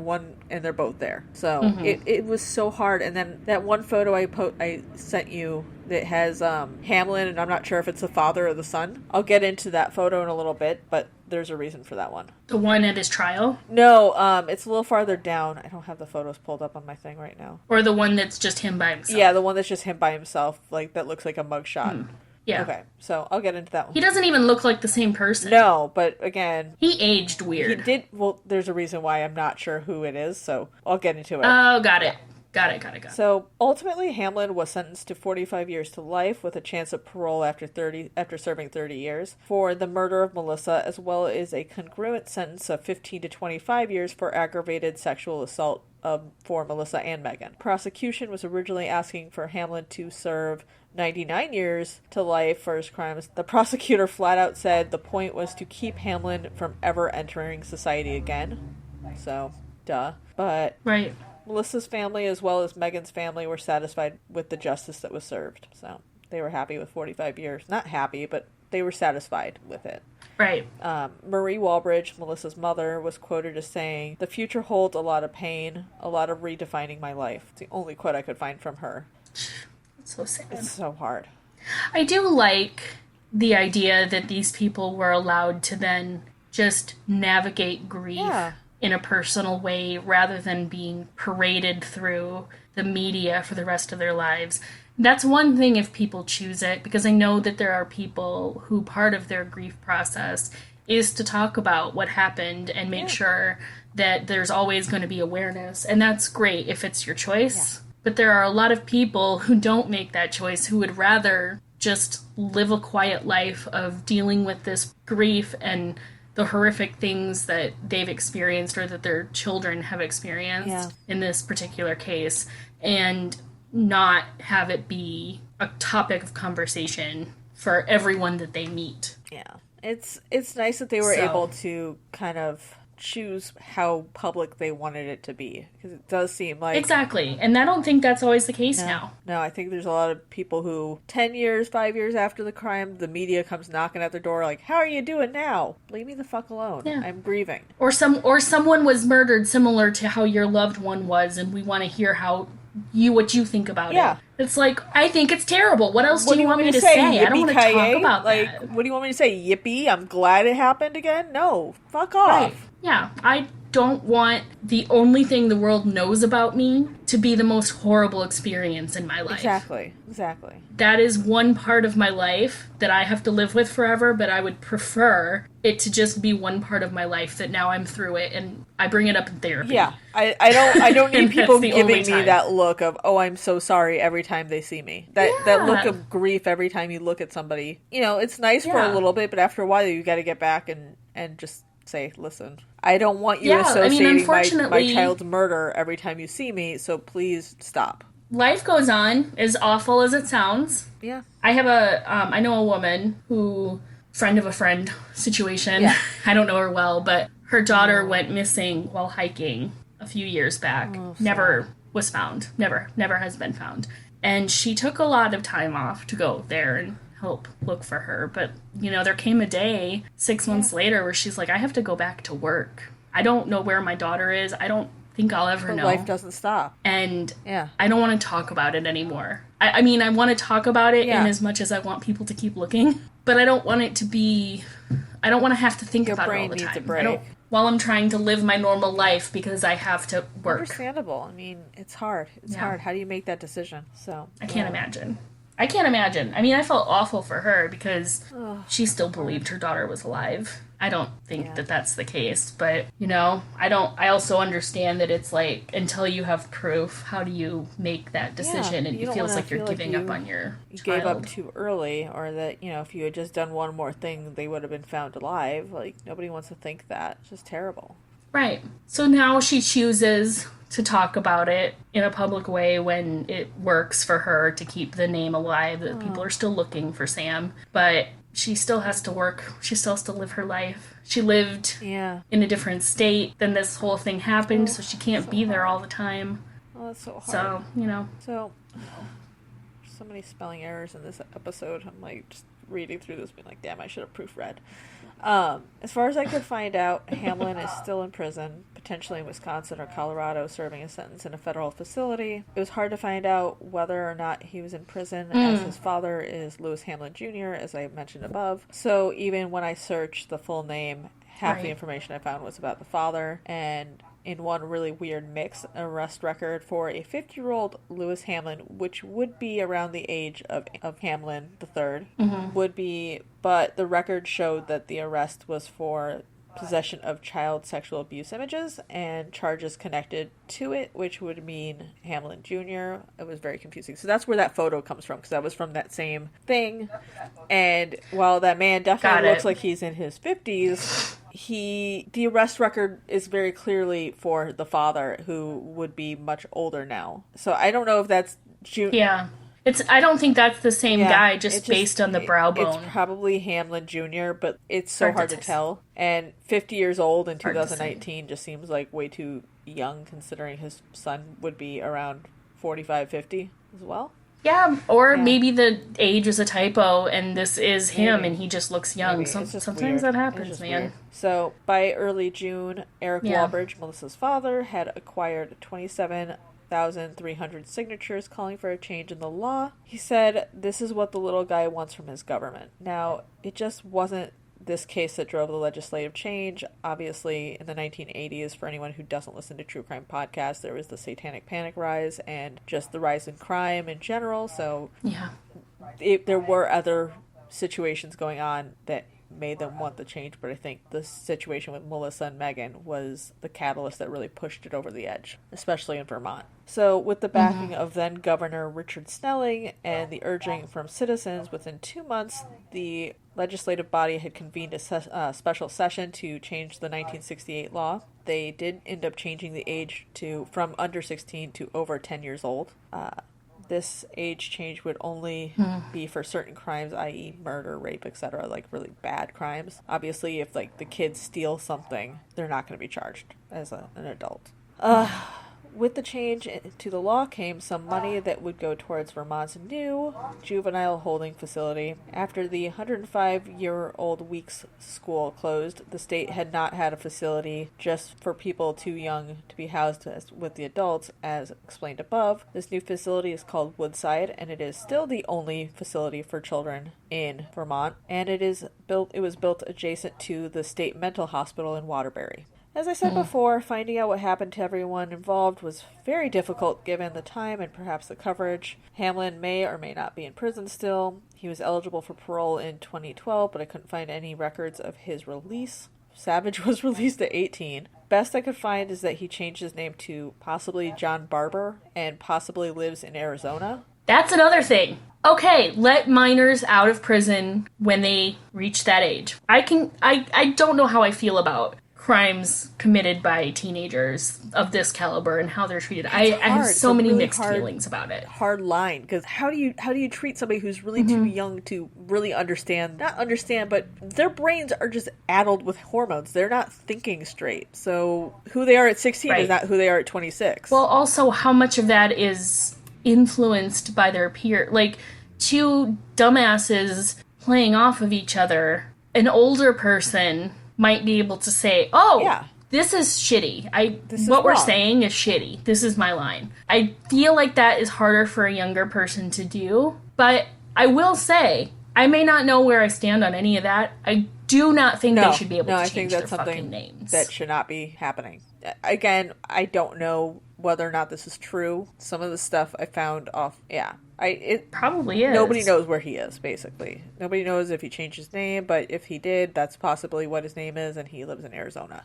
and they're both there. So it was so hard. And then that one photo I sent you that has Hamlin, and I'm not sure if it's the father or the son. I'll get into that photo in a little bit, but there's a reason for that one. The one at his trial? No, it's a little farther down. I don't have the photos pulled up on my thing right now. Or the one that's just him by himself? Yeah, the one that's just him by himself, like that looks like a mugshot. Yeah. Okay, so I'll get into that one. He doesn't even look like the same person. No, but again... He aged weird. He did... Well, there's a reason why I'm not sure who it is, so I'll get into it. Oh, got it. Got it. So ultimately, Hamlin was sentenced to 45 years to life with a chance of parole after serving 30 years for the murder of Melissa, as well as a congruent sentence of 15 to 25 years for aggravated sexual assault for Melissa and Megan. Prosecution was originally asking for Hamlin to serve 99 years to life for his crimes. The prosecutor flat out said the point was to keep Hamlin from ever entering society again. So, duh. But Right. Melissa's family as well as Megan's family were satisfied with the justice that was served. So they were happy with 45 years. Not happy, but they were satisfied with it. Right. Marie Walbridge, Melissa's mother, was quoted as saying, "The future holds a lot of pain, a lot of redefining my life." It's the only quote I could find from her. It's so sad. It's so hard. I do like the idea that these people were allowed to then just navigate grief in a personal way rather than being paraded through the media for the rest of their lives. That's one thing if people choose it, because I know that there are people who part of their grief process is to talk about what happened and make sure that there's always going to be awareness. And that's great if it's your choice. Yeah. But there are a lot of people who don't make that choice, who would rather just live a quiet life of dealing with this grief and the horrific things that they've experienced or that their children have experienced in this particular case, and not have it be a topic of conversation for everyone that they meet. Yeah. It's nice that they were able to kind of choose how public they wanted it to be, because it does seem like... Exactly. And I don't think that's always the case now. No, I think there's a lot of people who 10 years, 5 years after the crime, the media comes knocking at their door like, "How are you doing now? Leave me the fuck alone. Yeah. I'm grieving." Or someone was murdered similar to how your loved one was, and we want to hear what you think about it. It's like, I think it's terrible. What else do you want me to say? I don't want to talk about that. What do you want me to say? Yippee, I'm glad it happened again? No, fuck off. Right. Yeah, I don't want the only thing the world knows about me to be the most horrible experience in my life. Exactly. That is one part of my life that I have to live with forever, but I would prefer it to just be one part of my life that now I'm through it and I bring it up in therapy. Yeah, I don't need people giving me that look of, "Oh, I'm so sorry," every time they see me. That look of grief every time you look at somebody. You know, it's nice for a little bit, but after a while you got to get back and just say, "Listen, I don't want you associating my child's murder every time you see me, so please stop." Life goes on, as awful as it sounds. Yeah. I have I know a woman who, friend of a friend situation. Yeah. I don't know her well, but her daughter went missing while hiking a few years back. Never was found. Never has been found. And she took a lot of time off to go there and help look for her. But, there came a day 6 months later where she's like, "I have to go back to work. I don't know where my daughter is. I don't think I'll ever know." Life doesn't stop. And I don't want to talk about it anymore. I mean, I want to talk about it in as much as I want people to keep looking. But I don't want it to be... I don't want to have to think about it all the time. Your brain needs a break. While I'm trying to live my normal life because I have to work. Understandable. I mean, it's hard. It's hard. How do you make that decision? I can't imagine. I mean, I felt awful for her because she still believed her daughter was alive. I don't think that that's the case, but, I also understand that it's like, until you have proof, how do you make that decision? And it feels like you're giving up on your child. You gave up too early, or that, if you had just done one more thing, they would have been found alive. Like, nobody wants to think that. It's just terrible. Right. So now she chooses to talk about it in a public way when it works for her to keep the name alive, that people are still looking for Sam. But she still has to work. She still has to live her life. She lived in a different state than this whole thing happened, so she can't be there all the time. Oh, that's so hard. So, so many spelling errors in this episode. I'm like, just reading through this being like, damn, I should have proofread. As far as I could find out, Hamlin is still in prison, potentially in Wisconsin or Colorado, serving a sentence in a federal facility. It was hard to find out whether or not he was in prison, as his father is Lewis Hamlin Jr., as I mentioned above. So even when I searched the full name, half the information I found was about the father, and in one really weird mix, an arrest record for a 50-year-old Lewis Hamlin, which would be around the age of Hamlin III, would be, but the record showed that the arrest was for possession of child sexual abuse images and charges connected to it, which would mean Hamlin Jr. It was very confusing. So that's where that photo comes from, because that was from that same thing. And while that man definitely looks like he's in his 50s, the arrest record is very clearly for the father, who would be much older now. So I don't know if that's Yeah. I don't think that's the same guy, just based on the brow bone. It's probably Hamlin Jr., but it's so hard to tell. And 50 years old in 2019 just seems like way too young, considering his son would be around 45, 50 as well. Yeah, or maybe the age is a typo and this is him and he just looks young. Sometimes that happens, man. Weird. So by early June, Eric Walbridge, Melissa's father, had acquired 27,300 signatures calling for a change in the law. He said, "This is what the little guy wants from his government." Now, it just wasn't this case that drove the legislative change. Obviously, in the 1980s, for anyone who doesn't listen to true crime podcasts, there was the Satanic Panic rise and just the rise in crime in general. So there were other situations going on that made them want the change, but I think the situation with Melissa and Megan was the catalyst that really pushed it over the edge, especially in Vermont. So with the backing of then Governor Richard Snelling and the urging from citizens, within 2 months, the legislative body had convened a special session to change the 1968 law. They did end up changing the age from under 16 to over 10 years old. This age change would only be for certain crimes, i.e. murder, rape, etc., like really bad crimes. Obviously, if like the kids steal something, they're not going to be charged as an adult. With the change to the law came some money that would go towards Vermont's new juvenile holding facility. After the 105-year-old Weeks School closed, the state had not had a facility just for people too young to be housed with the adults, as explained above. This new facility is called Woodside, and it is still the only facility for children in Vermont, and it was built adjacent to the state mental hospital in Waterbury. As I said before, finding out what happened to everyone involved was very difficult given the time and perhaps the coverage. Hamlin may or may not be in prison still. He was eligible for parole in 2012, but I couldn't find any records of his release. Savage was released at 18. Best I could find is that he changed his name to possibly John Barber and possibly lives in Arizona. That's another thing. Okay, let minors out of prison when they reach that age. I don't know how I feel about crimes committed by teenagers of this caliber and how they're treated. I have so many really mixed feelings about it. Hard line, because how do you treat somebody who's really too young to really not understand, but their brains are just addled with hormones. They're not thinking straight. So who they are at 16 is not who they are at 26. Well, also how much of that is influenced by their peer, like two dumbasses playing off of each other. An older person might be able to say, this is shitty. What we're saying is shitty. This is my line. I feel like that is harder for a younger person to do, but I will say, I may not know where I stand on any of that. I do not think they should be able to change their fucking names. That should not be happening. Again, I don't know whether or not this is true. Some of the stuff I found it probably is. Nobody knows where he is, basically. Nobody knows if he changed his name, but if he did, that's possibly what his name is, and he lives in Arizona.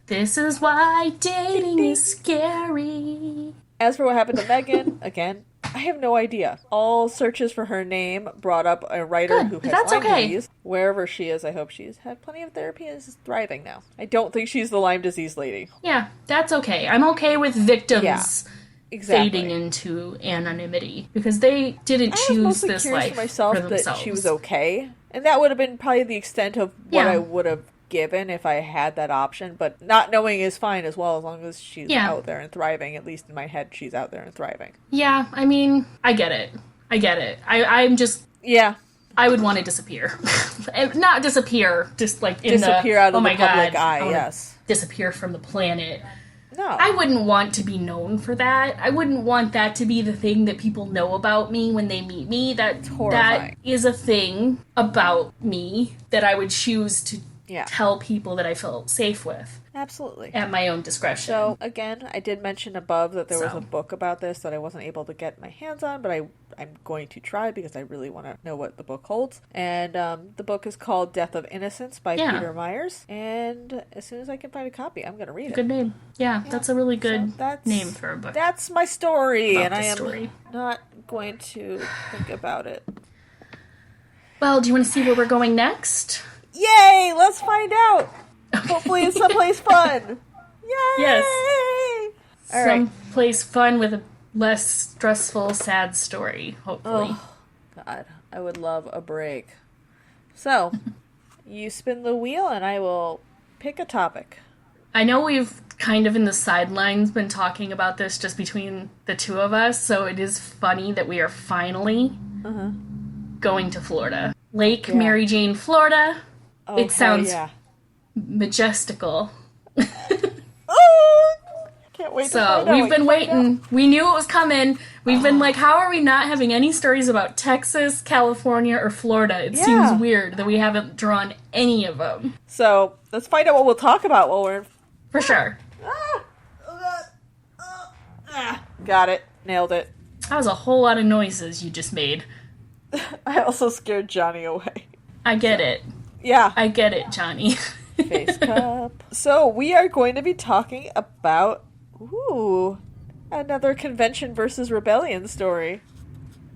This is why dating is scary. As for what happened to Megan, again, I have no idea. All searches for her name brought up a writer who has Lyme disease. Wherever she is, I hope she's had plenty of therapy and is thriving now. I don't think she's the Lyme disease lady. Yeah, that's okay. I'm okay with victims fading into anonymity, because they didn't choose this life for themselves. That she was okay, and that would have been probably the extent of what I would have given if I had that option, but not knowing is fine as well, as long as she's out there and thriving. At least in my head, she's out there and thriving. Yeah, I mean, I get it. I'm just... Yeah. I would want to disappear. Not disappear, just like disappear out of the public eye, yes. Disappear from the planet. No. I wouldn't want to be known for that. I wouldn't want that to be the thing that people know about me when they meet me. That is a thing about me that I would choose to tell people that I feel safe with. Absolutely. At my own discretion. So, again, I did mention above that there was a book about this that I wasn't able to get my hands on, but I'm going to try because I really want to know what the book holds. And the book is called Death of Innocence by Peter Myers. And as soon as I can find a copy, I'm going to read it. Good name. Yeah, that's a really good name for a book. That's my story, and I am not going to think about it. Well, do you want to see where we're going next? Yay! Let's find out! Hopefully it's someplace fun. Yay! Yes. All right. Someplace fun with a less stressful, sad story, hopefully. Oh, God. I would love a break. So, you spin the wheel and I will pick a topic. I know we've kind of in the sidelines been talking about this just between the two of us, so it is funny that we are finally going to Florida. Lake Mary Jane, Florida. Oh, it sounds majestical. Oh, can't wait to find out. So, we've been waiting. We knew it was coming. We've been like, how are we not having any stories about Texas, California, or Florida? It seems weird that we haven't drawn any of them. So, let's find out what we'll talk about while we're in... For sure. Got it. Nailed it. That was a whole lot of noises you just made. I also scared Johnny away. I get it. Yeah. I get it, Johnny. Face cup. So, we are going to be talking about, another convention versus rebellion story.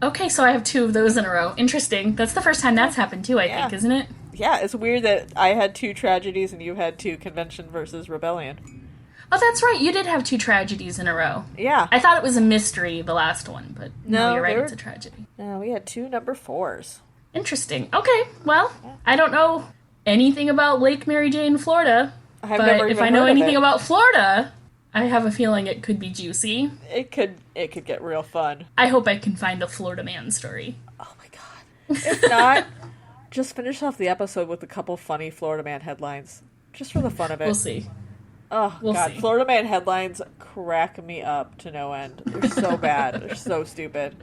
Okay, so I have 2 of those in a row. Interesting. That's the first time that's happened too, I think, isn't it? Yeah, it's weird that I had 2 tragedies and you had 2 convention versus rebellion. Oh, that's right. You did have 2 tragedies in a row. Yeah. I thought it was a mystery, the last one, but no, you're right, it's a tragedy. No, we had 2 number 4s. Interesting. Okay, well, I don't know anything about Lake Mary Jane, Florida, but if I know anything about Florida, I have a feeling it could be juicy. It could get real fun. I hope I can find a Florida man story. Oh my god. If not, just finish off the episode with a couple funny Florida man headlines. Just for the fun of it. We'll see. Oh, God. See. Florida man headlines crack me up to no end. They're so bad. They're so stupid.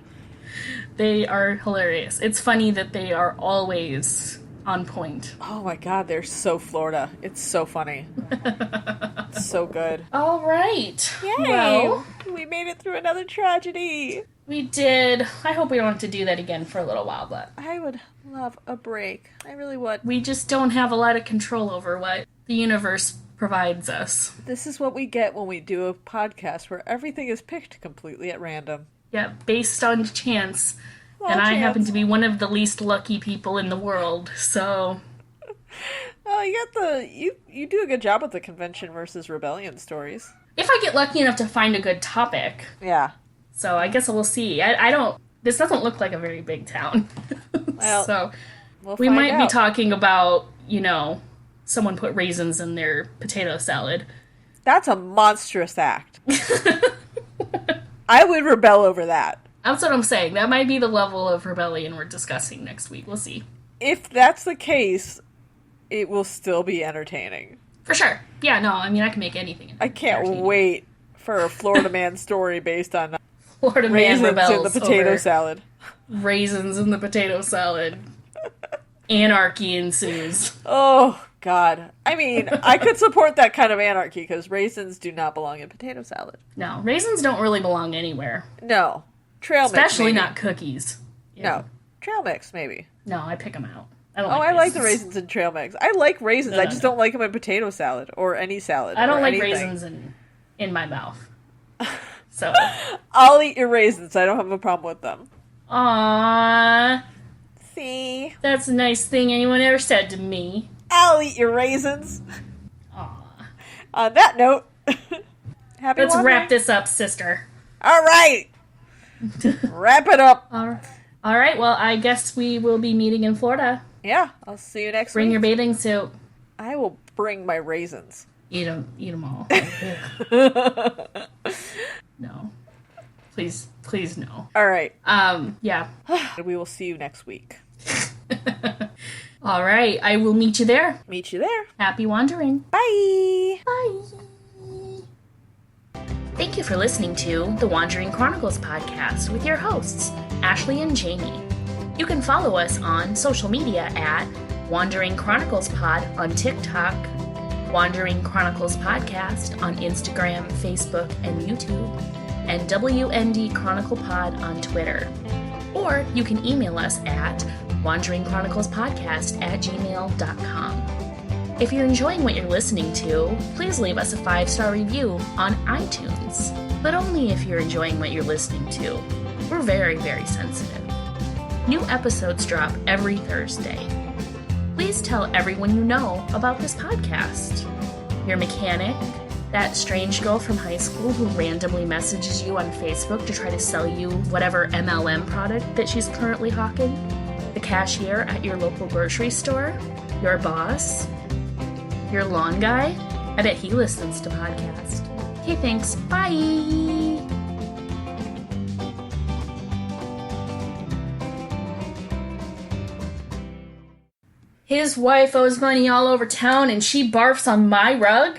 They are hilarious. It's funny that they are always on point. Oh my god, they're so Florida. It's so funny. It's so good. All right. Yay! Well, we made it through another tragedy. We did. I hope we don't have to do that again for a little while, but... I would love a break. I really would. We just don't have a lot of control over what the universe provides us. This is what we get when we do a podcast where everything is picked completely at random. Yeah, based on chance. And I happen to be one of the least lucky people in the world, so... Oh, you do a good job with the convention versus rebellion stories. If I get lucky enough to find a good topic. Yeah. So I guess we'll see. I don't... This doesn't look like a very big town. Well, so we might be talking about, someone put raisins in their potato salad. That's a monstrous act. I would rebel over that. That's what I'm saying. That might be the level of rebellion we're discussing next week. We'll see. If that's the case, it will still be entertaining. For sure. Yeah, no, I mean, I can make anything I can't wait for a Florida man story based on Florida man rebels in the potato salad. Raisins in the potato salad. Anarchy ensues. Oh, God. I mean, I could support that kind of anarchy because raisins do not belong in potato salad. No, raisins don't really belong anywhere. No. Trail mix, especially maybe. not cookies. Yeah. No. Trail mix, maybe. No, I pick them out. I don't I like the raisins in trail mix. I like raisins. I just don't like them in potato salad or any salad. I don't like anything. Raisins in my mouth. So I'll eat your raisins. I don't have a problem with them. Aww. See? That's a nice thing anyone ever said to me. I'll eat your raisins. Aww. On that note, happy Let's wandering? wrap this up, sister. All right. Wrap it up. All right, well, I guess we will be meeting in Florida. Yeah, I'll see you next week. Bring your bathing suit. I will bring my raisins. Eat them all. No. Please no. All right. Yeah. We will see you next week. All right, I will meet you there. Meet you there. Happy wandering. Bye. Bye. Thank you for listening to the Wandering Chronicles podcast with your hosts, Ashley and Jamie. You can follow us on social media at Wandering Chronicles Pod on TikTok, Wandering Chronicles Podcast on Instagram, Facebook, and YouTube, and WND Chronicle Pod on Twitter. Or you can email us at wanderingchroniclespodcast@gmail.com. If you're enjoying what you're listening to, please leave us a 5-star review on iTunes. But only if you're enjoying what you're listening to. We're very, very sensitive. New episodes drop every Thursday. Please tell everyone you know about this podcast. Your mechanic, that strange girl from high school who randomly messages you on Facebook to try to sell you whatever MLM product that she's currently hawking, the cashier at your local grocery store, your boss, your lawn guy. I bet he listens to podcasts. Okay, thanks. Bye! His wife owes money all over town and she barfs on my rug?